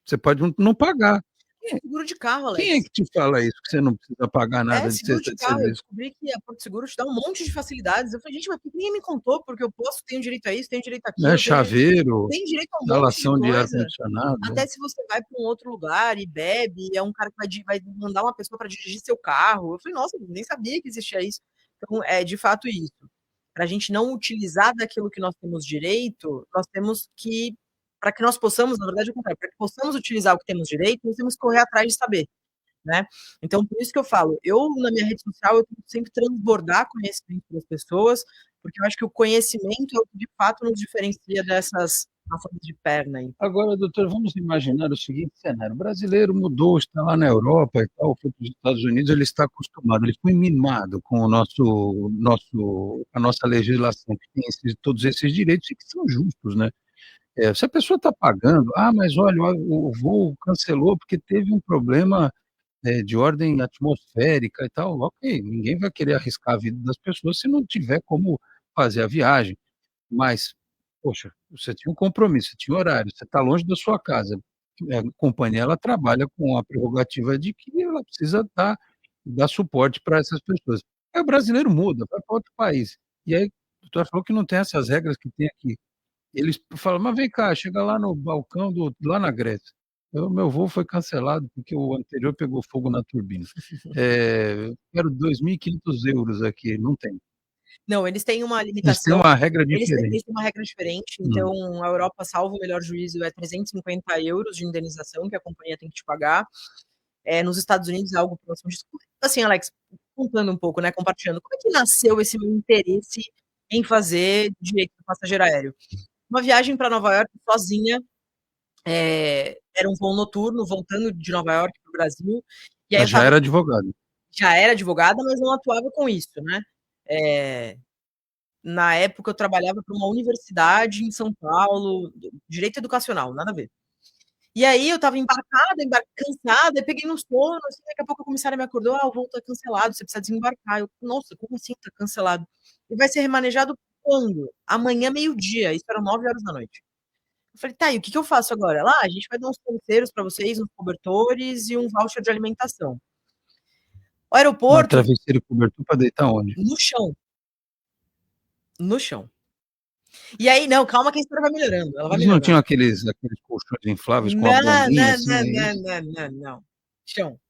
você pode não pagar. Seguro de carro, Alex. Quem é que te fala isso, que você não precisa pagar nada de seguro cesta de de carro. Eu serviço? descobri que a Porto Seguro te dá um monte de facilidades. Eu falei, gente, mas por que ninguém me contou? Porque eu tenho direito a isso, tenho direito a aquilo. Chaveiro, tem direito a um instalação monte de de coisa. ar-condicionado. Até se você vai para um outro lugar e bebe, é um cara que vai mandar uma pessoa para dirigir seu carro. Eu falei, nossa, nem sabia que existia isso. Então, é de fato isso. Para a gente não utilizar daquilo que nós temos direito, nós temos que, para que nós possamos, na verdade, para que possamos utilizar o que temos direito, nós temos que correr atrás de saber. Né? Então, por isso que eu falo, na minha rede social, eu tento sempre transbordar conhecimento das pessoas, porque eu acho que o conhecimento é o que de fato nos diferencia dessas nações de perna aí. Agora, doutor, vamos imaginar o seguinte cenário: o brasileiro mudou, está lá na Europa e tal, foi para os Estados Unidos, ele está acostumado, ele foi mimado com a nossa legislação, que tem todos esses direitos e que são justos, né? Se a pessoa está pagando, mas olha, o voo cancelou porque teve um problema de ordem atmosférica e tal, ok, ninguém vai querer arriscar a vida das pessoas se não tiver como fazer a viagem, mas, poxa, você tinha um compromisso, você tinha horário, você está longe da sua casa, a companhia ela trabalha com a prerrogativa de que ela precisa dar suporte para essas pessoas. Aí o brasileiro muda, vai para outro país, e aí o doutor falou que não tem essas regras que tem aqui. Eles falam, mas vem cá, chega lá no balcão, lá na Grécia. Meu voo foi cancelado porque o anterior pegou fogo na turbina. Quero 2.500 euros aqui, não tem. Não, eles têm uma limitação. Eles têm uma regra diferente. Eles têm uma regra diferente. Então, a Europa, salvo o melhor juízo, é 350 euros de indenização que a companhia tem que te pagar. Nos Estados Unidos é algo próximo disso. Assim, Alex, contando um pouco, né, compartilhando, como é que nasceu esse meu interesse em fazer direito do passageiro aéreo? Uma viagem para Nova York sozinha, era um voo noturno, voltando de Nova York para o Brasil, e aí eu Mas já estava era advogado. já era advogada, mas não atuava com isso, né. Na época eu trabalhava para uma universidade em São Paulo, direito educacional, nada a ver. E aí eu estava embarcada, cansada, e peguei no sono, assim, daqui a pouco a comissária me acordou: "Ah, o voo tá cancelado, você precisa desembarcar". Eu: "Nossa, como assim tá cancelado? E vai ser remanejado quando?". "Amanhã meio-dia", isso eram 21h. Eu falei: "Tá, e o que que eu faço agora?". Ela: "Ah, a gente vai dar uns travesseiros pra vocês, uns cobertores e um voucher de alimentação". O Mas aeroporto travesseiro e cobertor para deitar onde? no chão, no chão. E aí não, calma que a história vai melhorando, ela vai Eles não tinham melhorando. aqueles colchões infláveis com a Não, bandinha, não, assim, não, é não, isso? não, não, não. Chão.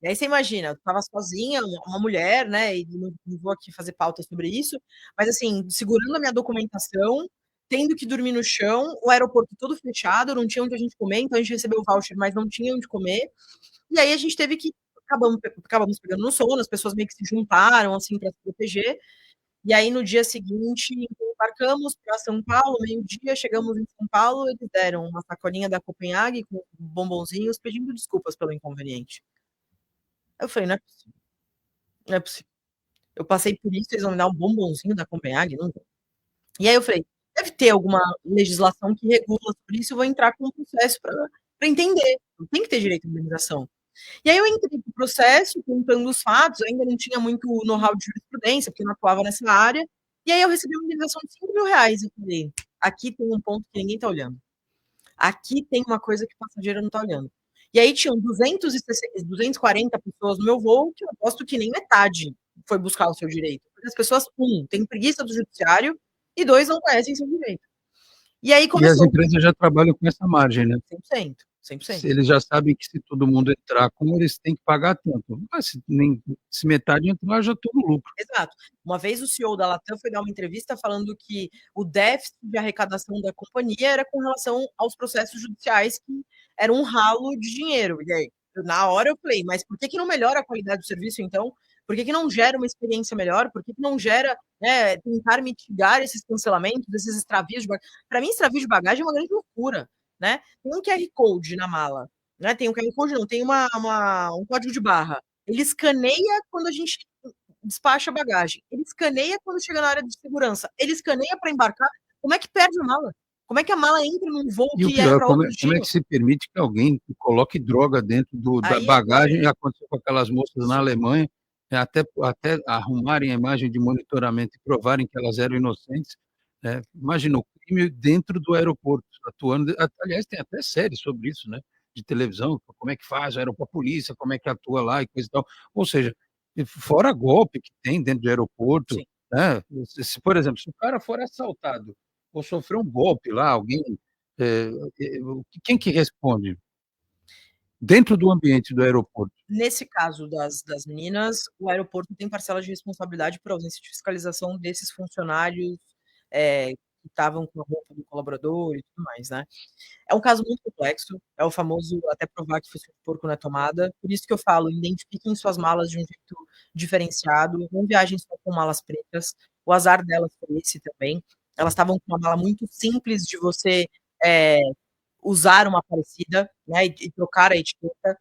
E aí você imagina, eu estava sozinha, uma mulher, né, e não vou aqui fazer pauta sobre isso, mas assim, segurando a minha documentação, tendo que dormir no chão, o aeroporto todo fechado, não tinha onde a gente comer, então a gente recebeu o voucher, mas não tinha onde comer. E aí a gente teve que acabamos pegando no sono, as pessoas meio que se juntaram, assim, para se proteger. E aí no dia seguinte, embarcamos para São Paulo, meio-dia, chegamos em São Paulo, eles deram uma sacolinha da Copenhague com bombonzinhos, pedindo desculpas pelo inconveniente. Aí eu falei: "Não é possível, não é possível. Eu passei por isso, eles vão me dar um bombonzinho da Copenhague? Não vão". E aí eu falei: "Deve ter alguma legislação que regula sobre isso, eu vou entrar com um processo para entender, tem que ter direito à indenização". E aí eu entrei com o processo, contando os fatos, eu ainda não tinha muito know-how de jurisprudência, porque eu não atuava nessa área, e aí eu recebi uma indenização de R$ 5.000. Eu falei: "Aqui tem um ponto que ninguém tá olhando. Aqui tem uma coisa que o passageiro não tá olhando". E aí tinham 240 pessoas no meu voo, que eu aposto que nem metade foi buscar o seu direito. Porque as pessoas, têm preguiça do judiciário e 2 não conhecem seu direito. E aí E as começou empresas já trabalham com essa margem, né? 100%, Se 100%. eles já sabem que se todo mundo entrar com, eles têm que pagar tanto. Mas se metade entrar, já estou no lucro. Exato. Uma vez o CEO da Latam foi dar uma entrevista falando que o déficit de arrecadação da companhia era com relação aos processos judiciais, que era um ralo de dinheiro. E aí, na hora eu falei: "Mas por que que não melhora a qualidade do serviço então? Por que que não gera uma experiência melhor? Por que que não gera, né, tentar mitigar esses cancelamentos, esses extravios de bagagem?". Pra mim, extravio de bagagem é uma grande loucura, né. Tem um QR Code na mala, né, tem um QR Code não, tem um código de barra. Ele escaneia quando a gente despacha a bagagem. Ele escaneia quando chega na área de segurança. Ele escaneia para embarcar. Como é que perde a mala? Como é que a mala entra num voo E o que era pior, para outro como é destino? que se permite que alguém coloque droga dentro da Aí é pior bagagem? ainda. Aconteceu com aquelas moças na Alemanha, até arrumarem a imagem de monitoramento e provarem que elas eram inocentes. Imagina o crime dentro do aeroporto, atuando. Aliás, tem até série sobre isso, né? De televisão, como é que faz, a polícia, como é que atua lá e coisa e tal. Ou seja, fora golpe que tem dentro do aeroporto, Sim. né? Por exemplo, se o cara for assaltado ou sofrer um golpe lá, alguém é, quem que responde? Dentro do ambiente do aeroporto. Nesse caso das meninas, o aeroporto tem parcela de responsabilidade por ausência de fiscalização desses funcionários, que estavam com a roupa do colaborador e tudo mais, né. É um caso muito complexo, é o famoso até provar que focinho de porco não é tomada, por isso que eu falo, identifiquem suas malas de um jeito diferenciado, não viajem só com malas pretas, o azar delas foi esse também, elas estavam com uma mala muito simples de você, eh, usar uma parecida, né, e trocar a etiqueta.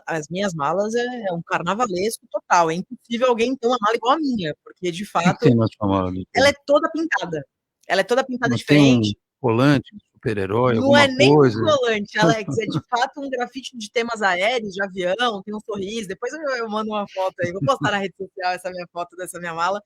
As minhas malas é um carnavalesco total, é impossível alguém ter uma mala igual a minha, porque de O que que fato tem na sua mala, ela doutora? é toda pintada, ela é toda pintada Não tem um diferente. colante, um super-herói, Não é alguma nem um coisa? colante, Alex, é de fato um grafite de temas aéreos, de avião, tem um sorriso, depois eu mando uma foto aí, vou postar na rede social essa minha foto dessa minha mala,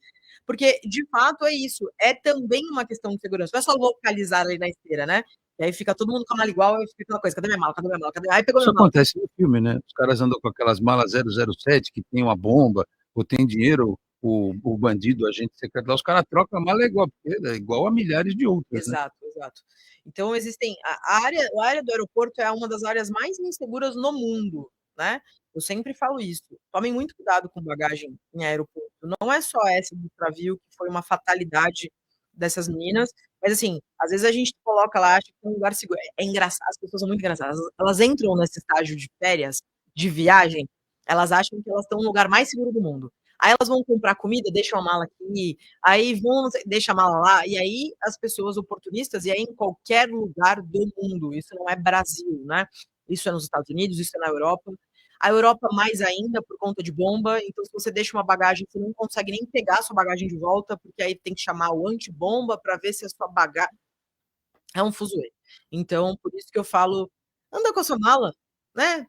porque de fato é isso, é também uma questão de segurança, não é só localizar ali na esteira, né, e aí fica todo mundo com a mala igual, aí fica aquela coisa: "Cadê minha mala? Cadê minha mala? Cadê", aí pegou Isso minha mala. acontece no filme, né? Os caras andam com aquelas malas 007 que tem uma bomba, ou tem dinheiro, o bandido, o agente secreto lá, os caras trocam a mala é igual a milhares de outras, né? Exato, exato. Então existem a área do aeroporto é uma das áreas mais inseguras no mundo, né. Eu sempre falo isso, tomem muito cuidado com bagagem em aeroporto, não é só essa do extravio que foi uma fatalidade dessas meninas, mas assim, às vezes a gente coloca lá, acha que é um lugar seguro, é engraçado, as pessoas são muito engraçadas, elas entram nesse estágio de férias, de viagem, elas acham que elas estão no lugar mais seguro do mundo. Aí elas vão comprar comida, deixam a mala aqui, aí vão, deixa a mala lá, e aí as pessoas oportunistas, e aí em qualquer lugar do mundo, isso não é Brasil, né? Isso é nos Estados Unidos, isso é na Europa. A Europa mais ainda por conta de bomba, então se você deixa uma bagagem, você não consegue nem pegar a sua bagagem de volta, porque aí tem que chamar o antibomba para ver se a sua bagagem... É um fuzuê. Então, por isso que eu falo, anda com a sua mala, né?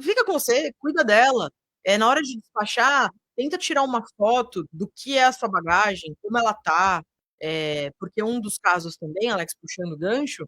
Fica com você, cuida dela. Na hora de despachar, tenta tirar uma foto do que é a sua bagagem, como ela tá, porque um dos casos também, Alex, puxando o gancho,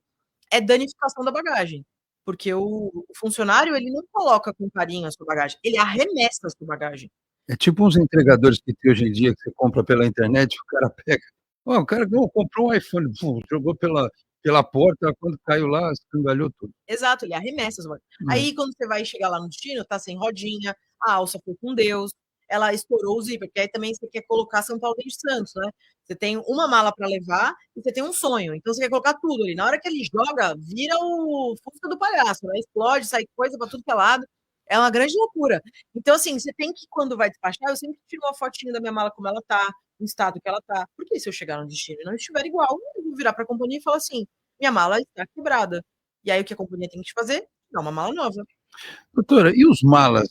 é danificação da bagagem. Porque o funcionário, ele não coloca com carinho a sua bagagem, ele arremessa a sua bagagem. É tipo uns entregadores que tem hoje em dia, que você compra pela internet, o cara pega. Ó, o cara comprou um iPhone, pum, jogou pela porta, quando caiu lá, escangalhou tudo. Exato, ele arremessa as bagagem. Aí, quando você vai chegar lá no destino, tá sem rodinha, a alça foi com Deus, ela estourou o zíper, porque aí também você quer colocar São Paulo de Santos, né? Você tem uma mala para levar e você tem um sonho. Então você quer colocar tudo ali. Na hora que ele joga, vira o Fusca do palhaço, né? Explode, sai coisa para tudo que é lado. É uma grande loucura. Então, assim, você tem que, quando vai despachar, eu sempre tiro uma fotinha da minha mala como ela tá, no estado que ela tá. Porque se eu chegar no destino e não estiver igual, eu vou virar para a companhia e falar assim: minha mala está quebrada. E aí o que a companhia tem que fazer? Dar uma mala nova. Doutora, e os malas?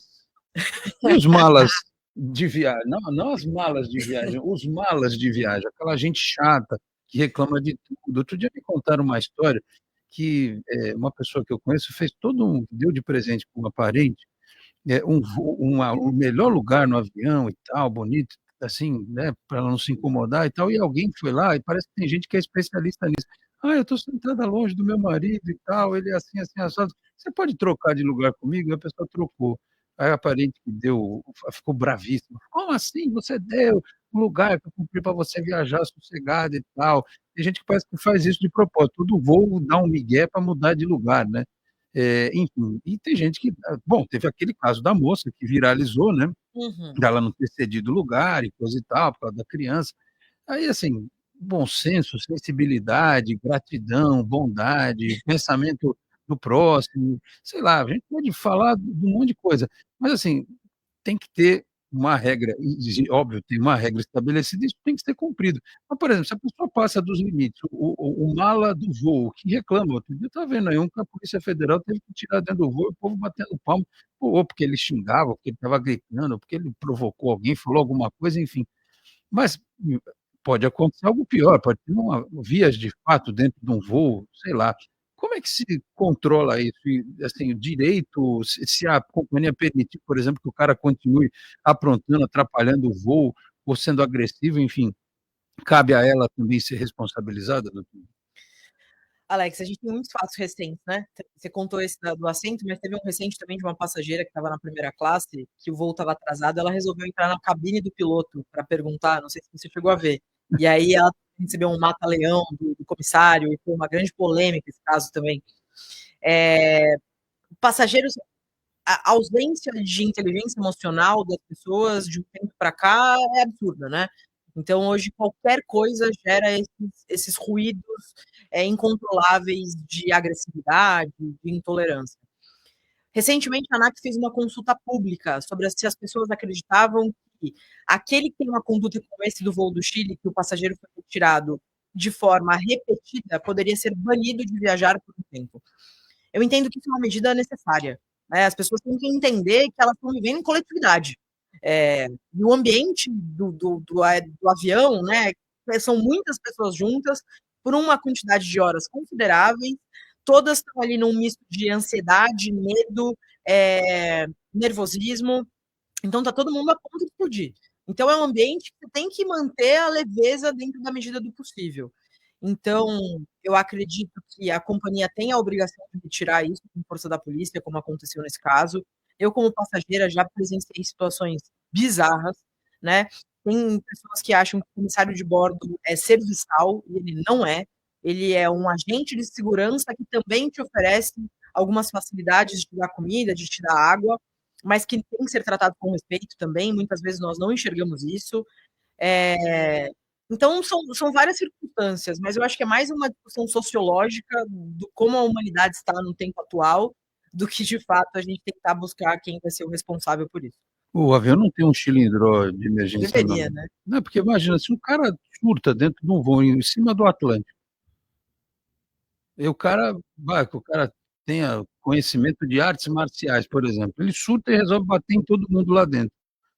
E os malas de viagem? Não as malas de viagem, os malas de viagem, aquela gente chata que reclama de tudo. Outro dia me contaram uma história que uma pessoa que eu conheço deu de presente para uma parente o melhor lugar no avião e tal, bonito, assim, né, para ela não se incomodar e tal, e alguém foi lá, e parece que tem gente que é especialista nisso. Eu estou sentada longe do meu marido e tal, ele é assim, assim, assado. Você pode trocar de lugar comigo? E a pessoa trocou. Aí a parente que deu, ficou bravíssima. Como assim? Você deu um lugar que eu cumpri para você viajar sossegado e tal. Tem gente que parece que faz isso de propósito. Todo voo dá um migué para mudar de lugar, né? Enfim, e tem gente que... Bom, teve aquele caso da moça que viralizou, né? Dela não ter cedido lugar e coisa e tal, por causa da criança. Aí, assim, bom senso, sensibilidade, gratidão, bondade, pensamento do próximo, sei lá, a gente pode falar de um monte de coisa, mas, assim, tem que ter uma regra, e óbvio, tem uma regra estabelecida, isso tem que ser cumprido. Mas, por exemplo, se a pessoa passa dos limites, o mala do voo, que reclama, outro dia eu estava vendo aí um que a Polícia Federal teve que tirar dentro do voo, o povo batendo palma, ou porque ele xingava, ou porque ele estava gritando, ou porque ele provocou alguém, falou alguma coisa, enfim. Mas pode acontecer algo pior, pode ter vias de fato dentro de um voo, sei lá. Como é que se controla isso? E, assim, o direito, se a companhia permitir, por exemplo, que o cara continue aprontando, atrapalhando o voo, ou sendo agressivo, enfim, cabe a ela também ser responsabilizada, doutor? Alex, a gente tem muitos fatos recentes, né? Você contou esse do assento, mas teve um recente também de uma passageira que estava na primeira classe, que o voo estava atrasado, ela resolveu entrar na cabine do piloto para perguntar, não sei se você chegou a ver. E aí ela recebeu um mata-leão do comissário, e foi uma grande polêmica esse caso também. Passageiros, a ausência de inteligência emocional das pessoas de um tempo para cá é absurda, né? Então, hoje, qualquer coisa gera esses ruídos incontroláveis de agressividade, de intolerância. Recentemente, a ANAC fez uma consulta pública sobre se as pessoas acreditavam que aquele que tem uma conduta como esse do voo do Chile, que o passageiro foi retirado de forma repetida, poderia ser banido de viajar por um tempo. Eu entendo que isso é uma medida necessária, né? As pessoas têm que entender que elas estão vivendo em coletividade. E o ambiente do avião, né? São muitas pessoas juntas, por uma quantidade de horas consideráveis, todas estão ali num misto de ansiedade, medo, nervosismo. Então, está todo mundo a ponto de explodir. Então, é um ambiente que tem que manter a leveza dentro da medida do possível. Então, eu acredito que a companhia tem a obrigação de retirar isso com força da polícia, como aconteceu nesse caso. Eu, como passageira, já presenciei situações bizarras, né? Tem pessoas que acham que o comissário de bordo é serviçal, e ele não é. Ele é um agente de segurança que também te oferece algumas facilidades de te dar comida, de te dar água, mas que tem que ser tratado com respeito também. Muitas vezes nós não enxergamos isso. Então, são várias circunstâncias, mas eu acho que é mais uma discussão sociológica do como a humanidade está no tempo atual, do que, de fato, a gente tentar buscar quem vai ser o responsável por isso. O avião não tem um cilindro de emergência, não. Deveria, né? Não, porque imagina, se um cara surta dentro de um voo em cima do Atlântico, e o cara que o cara tenha conhecimento de artes marciais, por exemplo, ele surta e resolve bater em todo mundo lá dentro.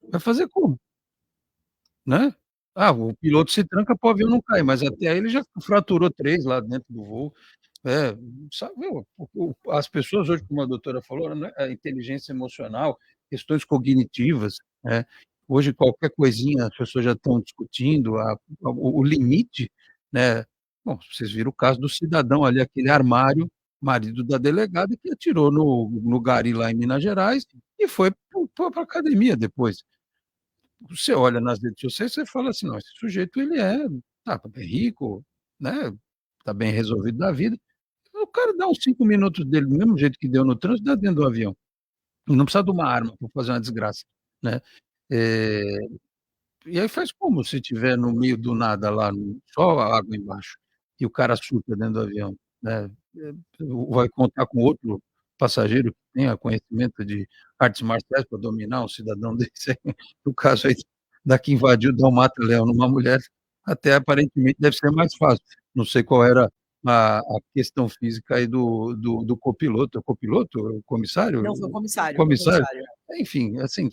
Vai fazer como? Né? O piloto se tranca para o avião não cair, mas até aí ele já fraturou 3 lá dentro do voo. Sabe, as pessoas hoje, como a doutora falou, né, a inteligência emocional, questões cognitivas, né? Hoje qualquer coisinha as pessoas já estão discutindo o limite, né? Bom, vocês viram o caso do cidadão ali, aquele armário, marido da delegada, que atirou no gari lá em Minas Gerais e foi para a academia depois. Você olha nas redes sociais, você fala assim: "Não, esse sujeito ele tá bem rico, né, tá bem resolvido da vida". O cara dá uns 5 minutos dele, do mesmo jeito que deu no trânsito, dá dentro do avião. E não precisa de uma arma para fazer uma desgraça, né. Eh, e aí faz como se tiver no meio do nada lá, só a água embaixo, e o cara surta dentro do avião, né. Vai contar com outro passageiro que tenha conhecimento de artes marciais para dominar um cidadão desse aí. No caso aí da que invadiu, deu um mata-leão numa mulher, até aparentemente deve ser mais fácil. Não sei qual era a questão física aí do copiloto. É copiloto? O comissário? Não, foi o comissário, foi o Comissário? comissário. Enfim, assim,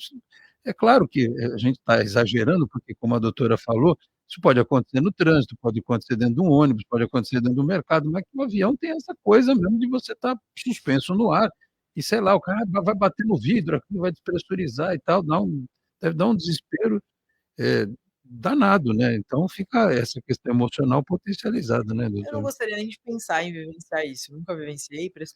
é claro que a gente está exagerando, porque como a doutora falou, isso pode acontecer no trânsito, pode acontecer dentro de um ônibus, pode acontecer dentro do mercado, mas que o avião tem essa coisa mesmo de você estar suspenso no ar, e sei lá, o cara vai bater no vidro, aquilo vai despressurizar e tal, deve dar um desespero, eh, danado, né. Então fica essa questão emocional potencializada, né, Eu não doutora? gostaria nem de pensar em vivenciar isso, nunca vivenciei, peço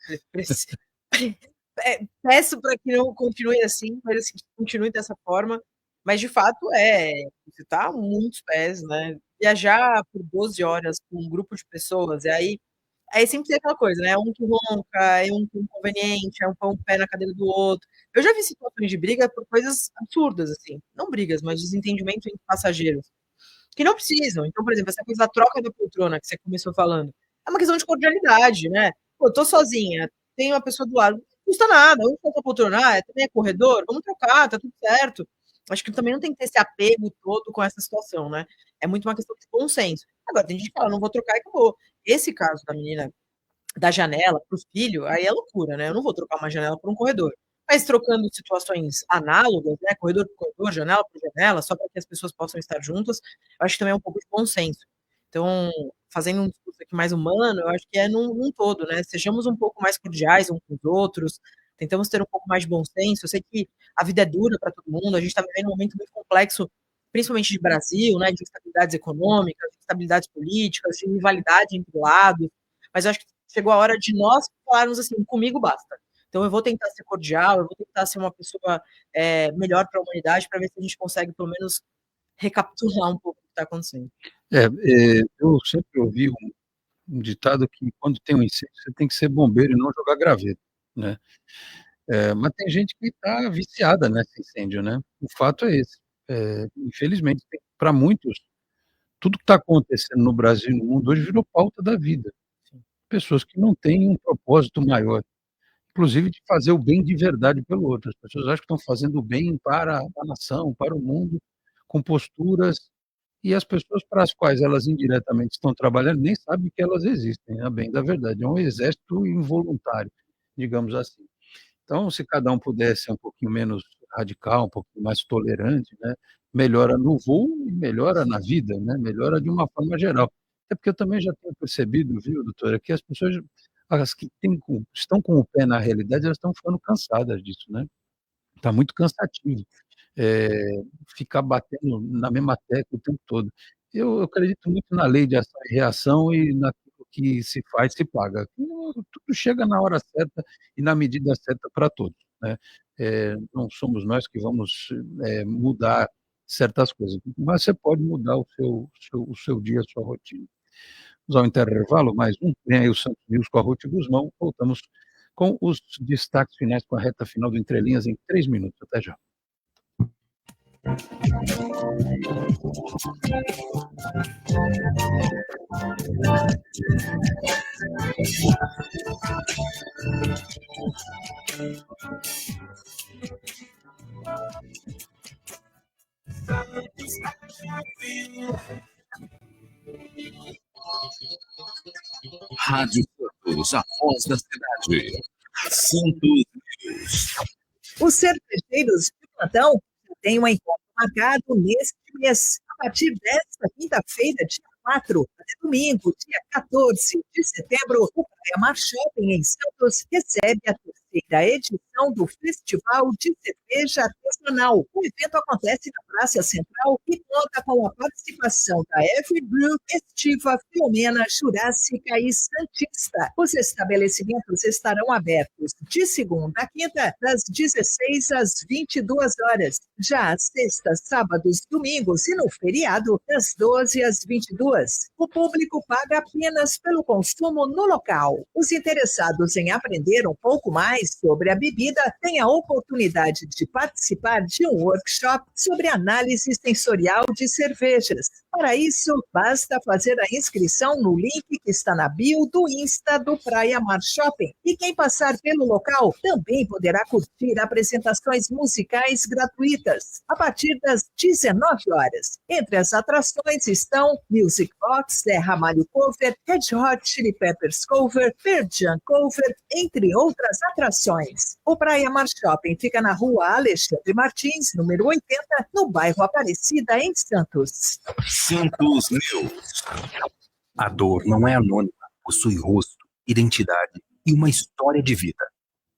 para que não continue assim, mas assim, que continue dessa forma, mas de fato você tá a muitos pés, né, viajar por 12 horas com um grupo de pessoas, e aí sempre tem aquela coisa, né, um que ronca, é um que é inconveniente, é um põe um pé na cadeira do outro. Eu já vi situações de briga por coisas absurdas, assim, não brigas, mas desentendimento entre passageiros, que não precisam. Então, por exemplo, essa coisa da troca da poltrona que você começou falando, é uma questão de cordialidade, né. Pô, eu tô sozinha, tem uma pessoa do lado, não custa nada, vamos trocar a poltrona, também é corredor, vamos trocar, tá tudo certo. Acho que também não tem que ter esse apego todo com essa situação, né. É muito uma questão de bom senso. Agora, tem gente que fala: "Não vou trocar e acabou". Esse caso da menina da janela para o filho, aí é loucura, né, eu não vou trocar uma janela por um corredor. Mas trocando situações análogas, né, corredor por corredor, janela por janela, só para que as pessoas possam estar juntas, eu acho que também é um pouco de bom senso. Então, fazendo um discurso aqui mais humano, eu acho que é num todo, né, sejamos um pouco mais cordiais uns com os outros, tentamos ter um pouco mais de bom senso. Eu sei que a vida é dura para todo mundo, a gente está vivendo um momento muito complexo, principalmente de Brasil, né, de instabilidades econômicas, de instabilidades políticas, de rivalidade entre lados, mas eu acho que chegou a hora de nós falarmos assim: "Comigo basta". Então eu vou tentar ser cordial, eu vou tentar ser uma pessoa, melhor para a humanidade, para ver se a gente consegue pelo menos recapitular um pouco o que está acontecendo. Eu sempre ouvi um ditado que quando tem um incêndio, você tem que ser bombeiro e não jogar graveto, né. Mas tem gente que está viciada nesse incêndio, né. O fato é esse. Infelizmente, para muitos, tudo que está acontecendo no Brasil e no mundo hoje virou pauta da vida. Pessoas que não têm um propósito maior, inclusive de fazer o bem de verdade pelo outro. As pessoas acham que estão fazendo o bem para a nação, para o mundo, com posturas, e as pessoas para as quais elas indiretamente estão trabalhando nem sabem que elas existem, a bem da verdade. É um exército involuntário, digamos assim. Então, se cada um pudesse ser um pouquinho menos radical, um pouquinho mais tolerante, né, melhora no voo e melhora na vida, né, melhora de uma forma geral. Até porque eu também já tenho percebido, viu, doutora, que as pessoas, as que estão com o pé na realidade, elas estão ficando cansadas disso, né. Está muito cansativo, ficar batendo na mesma tecla o tempo todo. Eu acredito muito na lei de ação e reação e naquilo que se faz, se paga. Tudo chega na hora certa e na medida certa para todos, né. Não somos nós que vamos, mudar certas coisas, mas você pode mudar o seu dia, a sua rotina. Vamos ao intervalo, mais um, vem aí o Santos News com a Ruth Guzmão, voltamos com os destaques finais, com a reta final do Entre Linhas em 3 minutos. Até já. Rádio Santos, a voz da cidade. Santos News. Os cervejeiros de plantão já têm um encontro marcado neste mês, a partir desta quinta-feira, dia 4, até domingo, dia 14 de setembro, o Praia Mar Shopping em Santos recebe a terceira edição do Festival de Cerveja Artesanal. O evento acontece na Praça Central e conta com a participação da Every Brew, Estiva, Filomena, Jurássica e Santista. Os estabelecimentos estarão abertos de segunda a quinta, das 16 às 22 horas. Já às sextas, sábados, domingos e no feriado, das 12 às 22. O público paga apenas pelo consumo no local. Os interessados em aprender um pouco mais sobre a bebida têm a oportunidade de participar de um workshop sobre análise sensorial de cervejas. Para isso, basta fazer a inscrição no link que está na bio do Insta do Praia Mar Shopping. E quem passar pelo local também poderá curtir apresentações musicais gratuitas a partir das 19 horas. Entre as atrações estão Music Box, Zé Ramalho Cover, Red Hot Chili Peppers Cover, Pearl Jam Cover, entre outras atrações. O Praia Mar Shopping fica na rua Alexandre Martins, número 80, no bairro Aparecida, em Santos. Santos News. A dor não é anônima, possui rosto, identidade e uma história de vida.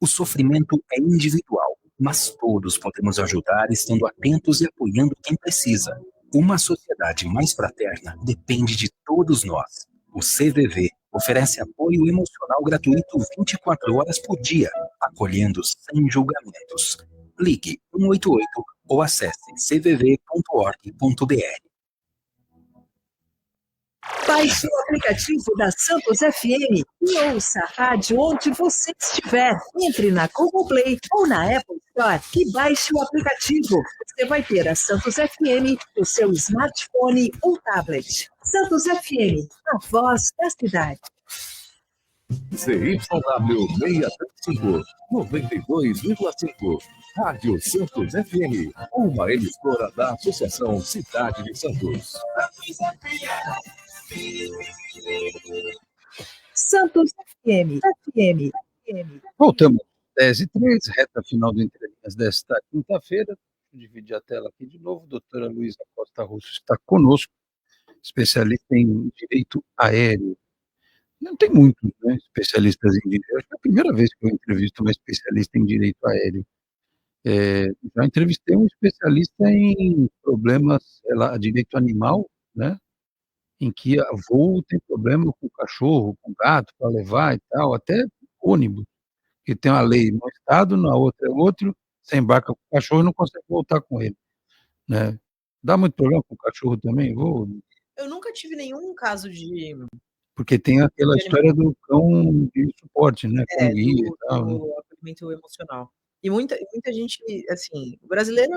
O sofrimento é individual, mas todos podemos ajudar estando atentos e apoiando quem precisa. Uma sociedade mais fraterna depende de todos nós. O CVV oferece apoio emocional gratuito 24 horas por dia, acolhendo sem julgamentos. Ligue 188 ou acesse cvv.org.br. Baixe o aplicativo da Santos FM e ouça a rádio onde você estiver. Entre na Google Play ou na Apple Store e baixe o aplicativo. Você vai ter a Santos FM no seu smartphone ou tablet. Santos FM, a voz da cidade. ZYW 635, 92,5. Rádio Santos FM, uma emissora da Associação Cidade de Santos. Santos FM. Voltamos, 10h03, reta final do Entrelinhas desta quinta-feira. Deixa eu dividir a tela aqui de novo. Doutora Luísa Costa Russo está conosco, especialista em direito aéreo. Não tem muitos, né, especialistas em direito. Acho que é a primeira vez que eu entrevisto uma especialista em direito aéreo. Já entrevistei um especialista em problemas, direito animal, né, em que a voo tem problema com cachorro, com gato, para levar e tal, até ônibus, que tem uma lei num estado, na outra é outro, você embarca com o cachorro e não consegue voltar com ele, né. Dá muito problema com o cachorro também, voo? Eu nunca tive nenhum caso de Porque tem aquela de história do cão de suporte, né, com guia e tal, né. do acolhimento emocional. E muita gente, assim, o brasileiro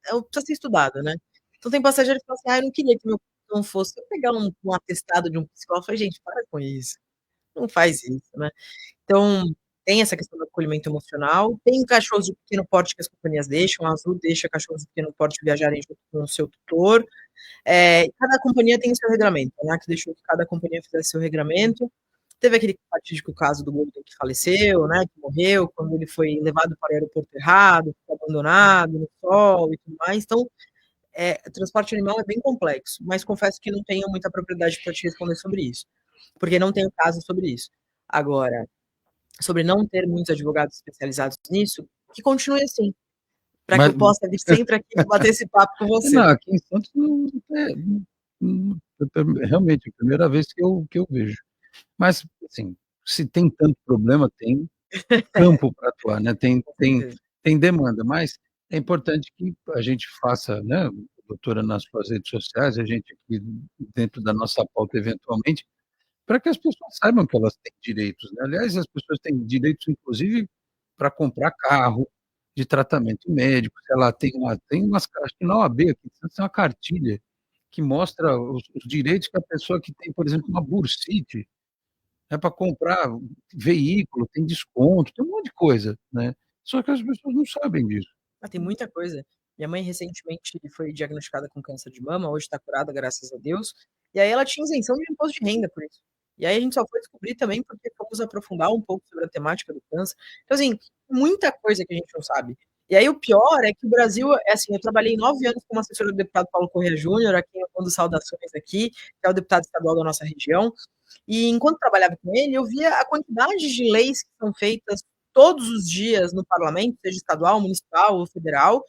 precisa ser estudado, né. Então tem passageiro que fala assim: "Ah, eu não queria que meu cão fosse". Eu pegar um atestado de um psicólogo, eu falei: "Gente, para com isso, não faz isso", né. Então, tem essa questão do acolhimento emocional, tem cachorros de pequeno porte que as companhias deixam, a Azul deixa cachorros de pequeno porte viajarem junto com o seu tutor. Cada companhia tem o seu regramento, né, que deixou que cada companhia fizesse seu regramento. Teve aquele fatídico caso do Golden que faleceu, né, que morreu quando ele foi levado para o aeroporto errado, ficou abandonado no sol e tudo mais. Então, o transporte animal é bem complexo, mas confesso que não tenho muita propriedade para te responder sobre isso, porque não tenho caso sobre isso. Agora, sobre não ter muitos advogados especializados nisso, que continue assim, para que Mas eu possa vir sempre aqui bater esse papo com você. não, aqui em Santos realmente é a primeira vez que eu vejo. Mas, assim, se tem tanto problema, tem campo para atuar, né, tem Com tem certeza. tem demanda, mas é importante que a gente faça, né, doutora, nas suas redes sociais, a gente aqui dentro da nossa pauta eventualmente, para que as pessoas saibam que elas têm direitos, né. Aliás, as pessoas têm direitos inclusive para comprar carro, de tratamento médico, sei lá, tem umas acho que na OAB aqui tem uma cartilha que mostra os direitos que a pessoa que tem, por exemplo, uma bursite, é para comprar veículo, tem desconto, tem um monte de coisa, né. Só que as pessoas não sabem disso. Tem muita coisa. Minha mãe recentemente foi diagnosticada com câncer de mama, hoje está curada, graças a Deus, e aí ela tinha isenção de imposto de renda por isso. E aí a gente só foi descobrir também porque fomos aprofundar um pouco sobre a temática do câncer. Então, assim, muita coisa que a gente não sabe. E aí o pior é que o Brasil, assim, eu trabalhei 9 anos como assessora do deputado Paulo Corrêa Júnior, aqui eu mando saudações aqui, que é o deputado estadual da nossa região, e enquanto trabalhava com ele, eu via a quantidade de leis que são feitas todos os dias no parlamento, seja estadual, municipal ou federal,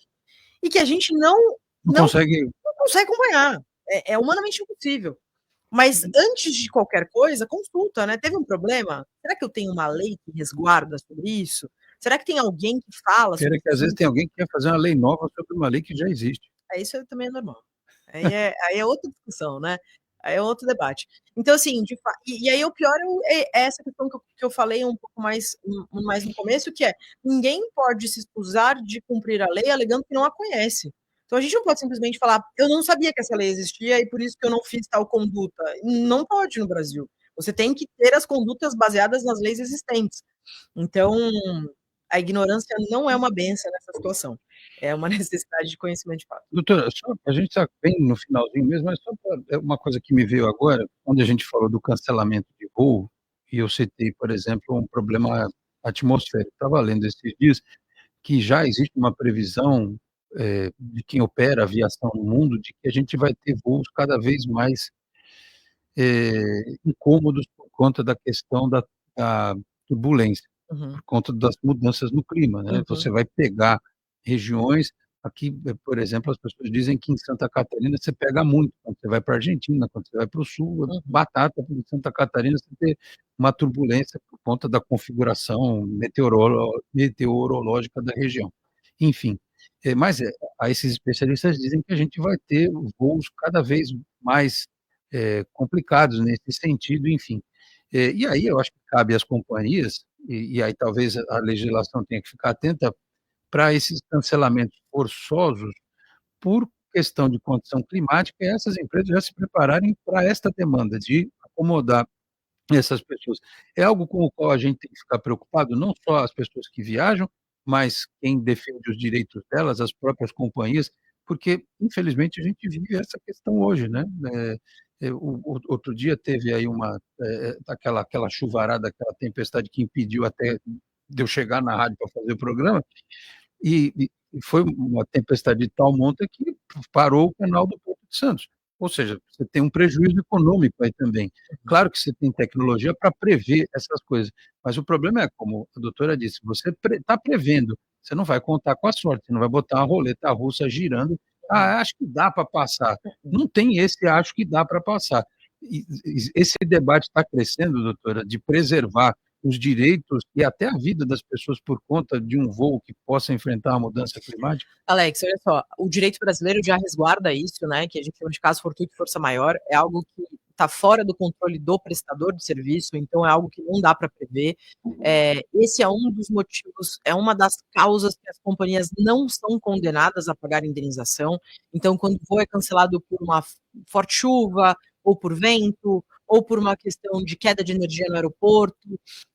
e que a gente Não não consegue. consegue acompanhar. É humanamente impossível. Mas antes de qualquer coisa, consulta, né? Teve um problema? Será que eu tenho uma lei que resguarda sobre isso? Será que tem alguém que fala Pena sobre que às vezes isso? tem alguém que quer fazer uma lei nova sobre uma lei que já existe. Isso também é normal. Aí é outra discussão, né? Aí é outro debate. Então, assim, e aí o pior é essa questão que eu falei um pouco mais no começo, que é ninguém pode se excusar de cumprir a lei alegando que não a conhece. Então a gente não pode simplesmente falar, eu não sabia que essa lei existia e por isso que eu não fiz tal conduta. Não pode no Brasil. Você tem que ter as condutas baseadas nas leis existentes. Então, a ignorância não é uma bênção nessa situação. É uma necessidade de conhecimento de fato. Doutora, a gente está bem no finalzinho mesmo, mas só uma coisa que me veio agora, quando a gente falou do cancelamento de voo, e eu citei, por exemplo, um problema atmosférico. Estava lendo esses dias que já existe uma previsão de quem opera a aviação no mundo, de que a gente vai ter voos cada vez mais incômodos por conta da questão da turbulência, por conta das mudanças no clima, né? Você vai pegar regiões, aqui, por exemplo, as pessoas dizem que em Santa Catarina você pega muito, quando você vai para a Argentina, quando você vai para o sul, batata, em Santa Catarina você tem uma turbulência por conta da configuração meteorológica da região. Enfim, mas esses especialistas dizem que a gente vai ter voos cada vez mais complicados nesse sentido, enfim. E aí eu acho que cabe às companhias, e aí talvez a legislação tenha que ficar atenta para esses cancelamentos forçosos por questão de condição climática, e essas empresas já se prepararem para esta demanda de acomodar essas pessoas. É algo com o qual a gente tem que ficar preocupado, não só as pessoas que viajam, mas quem defende os direitos delas, as próprias companhias, porque, infelizmente, a gente vive essa questão hoje, né? Outro dia teve aí aquela chuvarada, aquela tempestade que impediu até de eu chegar na rádio para fazer o programa, e foi uma tempestade de tal monta que parou o canal do Porto de Santos. Ou seja, você tem um prejuízo econômico aí também. Claro que você tem tecnologia para prever essas coisas, mas o problema é, como a doutora disse, você está prevendo, você não vai contar com a sorte, você não vai botar uma roleta russa girando, acho que dá para passar. Não tem esse acho que dá para passar. Esse debate está crescendo, doutora, de preservar os direitos e até a vida das pessoas por conta de um voo que possa enfrentar a mudança climática? Alex, olha só, o direito brasileiro já resguarda isso, né, que a gente chama de caso fortuito e força maior, é algo que está fora do controle do prestador de serviço, então é algo que não dá para prever. Esse é um dos motivos, é uma das causas que as companhias não são condenadas a pagar indenização. Então, quando o voo é cancelado por uma forte chuva, ou por vento, ou por uma questão de queda de energia no aeroporto.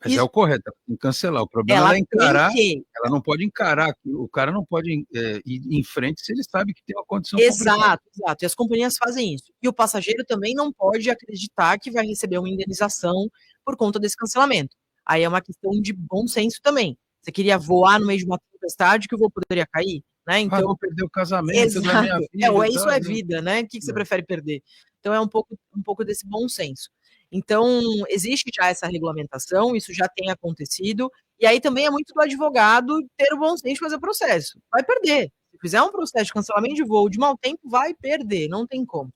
Mas é o correto, ela tem que cancelar. O problema é encarar, ela não pode encarar, o cara não pode ir em frente se ele sabe que tem uma condição complicada. Exato, e as companhias fazem isso. E o passageiro também não pode acreditar que vai receber uma indenização por conta desse cancelamento. Aí é uma questão de bom senso também. Você queria voar no meio de uma tempestade que o voo poderia cair, né? Então, vou perder o casamento da minha vida. Isso é vida, né? O que você prefere perder? Então é um pouco desse bom senso. Então, existe já essa regulamentação, isso já tem acontecido, e aí também é muito do advogado ter o bom senso de fazer o processo. Vai perder. Se fizer um processo de cancelamento de voo de mau tempo, vai perder, não tem como.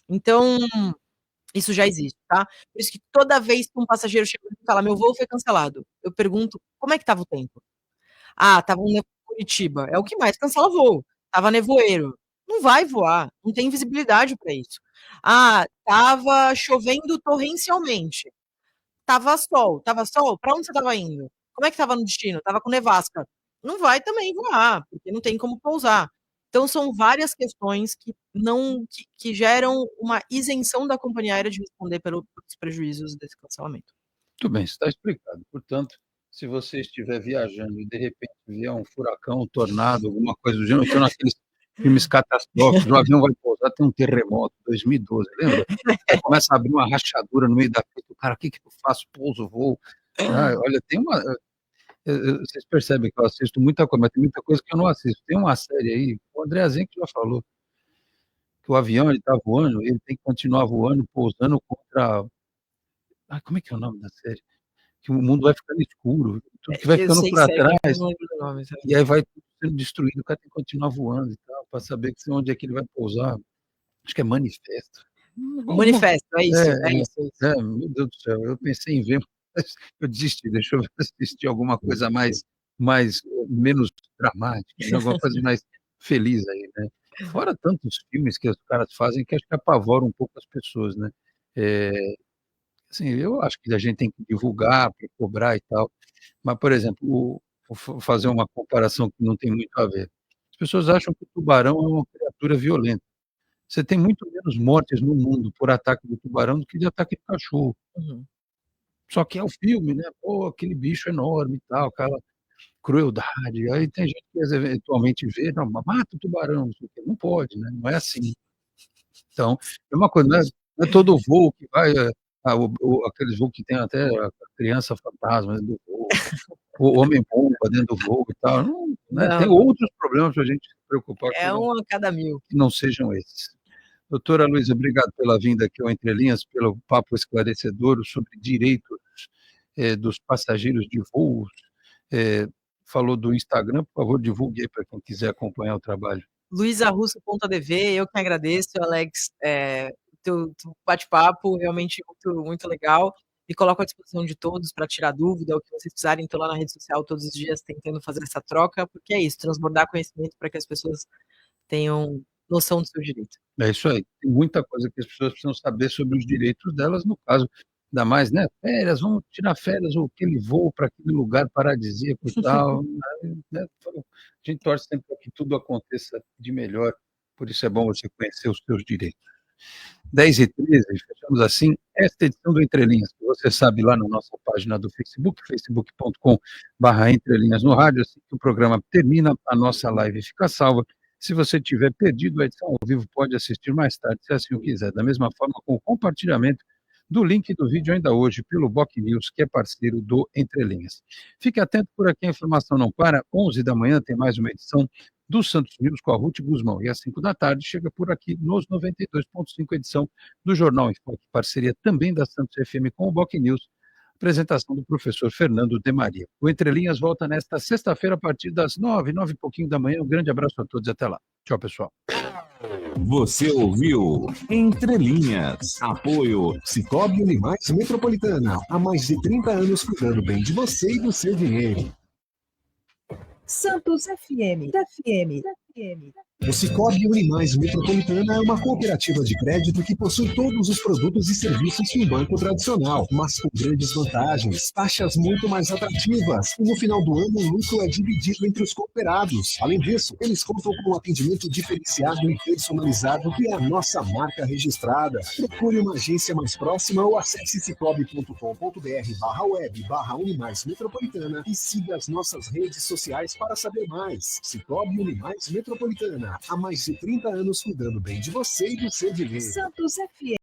Então, isso já existe, tá? Por isso que toda vez que um passageiro chega e fala, meu voo foi cancelado, eu pergunto, como é que estava o tempo? Estava em Curitiba. É o que mais cancela voo. Estava nevoeiro. Não vai voar, não tem visibilidade para isso. Estava chovendo torrencialmente. Tava sol. Para onde você estava indo? Como é que estava no destino? Estava com nevasca. Não vai também voar, porque não tem como pousar. Então, são várias questões que geram uma isenção da companhia aérea de responder pelos prejuízos desse cancelamento. Muito bem, está explicado. Portanto, se você estiver viajando e de repente vier um furacão, um tornado, alguma coisa do gênero, então filmes catastróficos, o avião vai pousar, tem um terremoto, 2012, lembra? Aí começa a abrir uma rachadura no meio da pista, o cara, o que que eu faço? Pouso, voo. Olha, tem uma... Vocês percebem que eu assisto muita coisa, mas tem muita coisa que eu não assisto. Tem uma série aí, o André Azenc já falou, que o avião ele tá voando, ele tem que continuar voando, pousando contra... como é que é o nome da série? Que o mundo vai ficando escuro, tudo que vai Eu ficando sei que para série, mas trás, eu não lembro do nome, sabe? e aí vai tudo sendo destruído, o cara tem que continuar voando e tal, para saber onde é que ele vai pousar. Acho que é Manifesto. O Manifesto, é isso, É, é isso. meu Deus do céu, eu pensei em ver, mas eu desisti, deixa eu assistir alguma coisa menos dramática, né, alguma coisa mais feliz aí, né? Fora tantos filmes que os caras fazem que acho que apavoram um pouco as pessoas, né? Assim, eu acho que a gente tem que divulgar para cobrar e tal, mas, por exemplo, vou fazer uma comparação que não tem muito a ver. As pessoas acham que o tubarão é uma criatura violenta. Você tem muito menos mortes no mundo por ataque do tubarão do que de ataque de cachorro. Uhum. Só que é o filme, né? Pô, aquele bicho enorme e tal, aquela crueldade. Aí tem gente que eventualmente vê, não, mata o tubarão, não sei o quê. Não pode, né? Não é assim. Então, é uma coisa, não é todo voo que vai, aqueles voos que tem até a criança fantasma dentro do voo, o homem-bomba dentro do voo e tal. Não, né? Tem Não, outros problemas para a gente se preocupar é um a cada 1000. que não sejam esses. Doutora Luísa, obrigado pela vinda aqui ao Entre Linhas, pelo papo esclarecedor sobre direitos dos passageiros de voos. Falou do Instagram, por favor, divulgue aí para quem quiser acompanhar o trabalho. luisarusso.dv, eu que agradeço, Alex, teu bate-papo, realmente muito, muito legal. Me coloco à disposição de todos para tirar dúvida, o que vocês precisarem, estou lá na rede social todos os dias tentando fazer essa troca, porque é isso, transbordar conhecimento para que as pessoas tenham noção do seu direito. É isso aí. Tem muita coisa que as pessoas precisam saber sobre os direitos delas, no caso, ainda mais, né? Férias, vamos tirar férias, ou aquele voo para aquele lugar paradisíaco e tal. Né? Então, a gente torce sempre para que tudo aconteça de melhor, por isso é bom você conhecer os seus direitos. 10h13, fechamos assim esta edição do Entre Linhas, que você sabe lá na nossa página do Facebook, facebook.com/entrelinhas no rádio. Assim que o programa termina, a nossa live fica salva. Se você tiver perdido a edição ao vivo, pode assistir mais tarde, se assim o quiser. Da mesma forma, com o compartilhamento do link do vídeo ainda hoje pelo Boc News, que é parceiro do Entre Linhas. Fique atento, por aqui a informação não para. 11 da manhã tem mais uma edição do Santos News com a Ruth Guzmão. E às 5 da tarde chega por aqui nos 92.5 edição do Jornal em Foque, parceria também da Santos FM com o Boc News. Apresentação do professor Fernando de Maria. O Entre Linhas volta nesta sexta-feira a partir das 9 e pouquinho da manhã. Um grande abraço a todos e até lá. Tchau, pessoal. Você ouviu Entre Linhas. Apoio Sicoob Unimais Metropolitana. Há mais de 30 anos cuidando bem de você e do seu dinheiro. Santos FM. O Sicoob Unimais Metropolitana é uma cooperativa de crédito que possui todos os produtos e serviços que um banco tradicional, mas com grandes vantagens, taxas muito mais atrativas, e no final do ano o lucro é dividido entre os cooperados. Além disso, eles contam com um atendimento diferenciado e personalizado, que é a nossa marca registrada. Procure uma agência mais próxima ou acesse cicobi.com.br/web/Unimais Metropolitana e siga as nossas redes sociais para saber mais. Sicoob Unimais Metropolitana. Há mais de 30 anos cuidando bem de você e do seu dinheiro. Santos FM.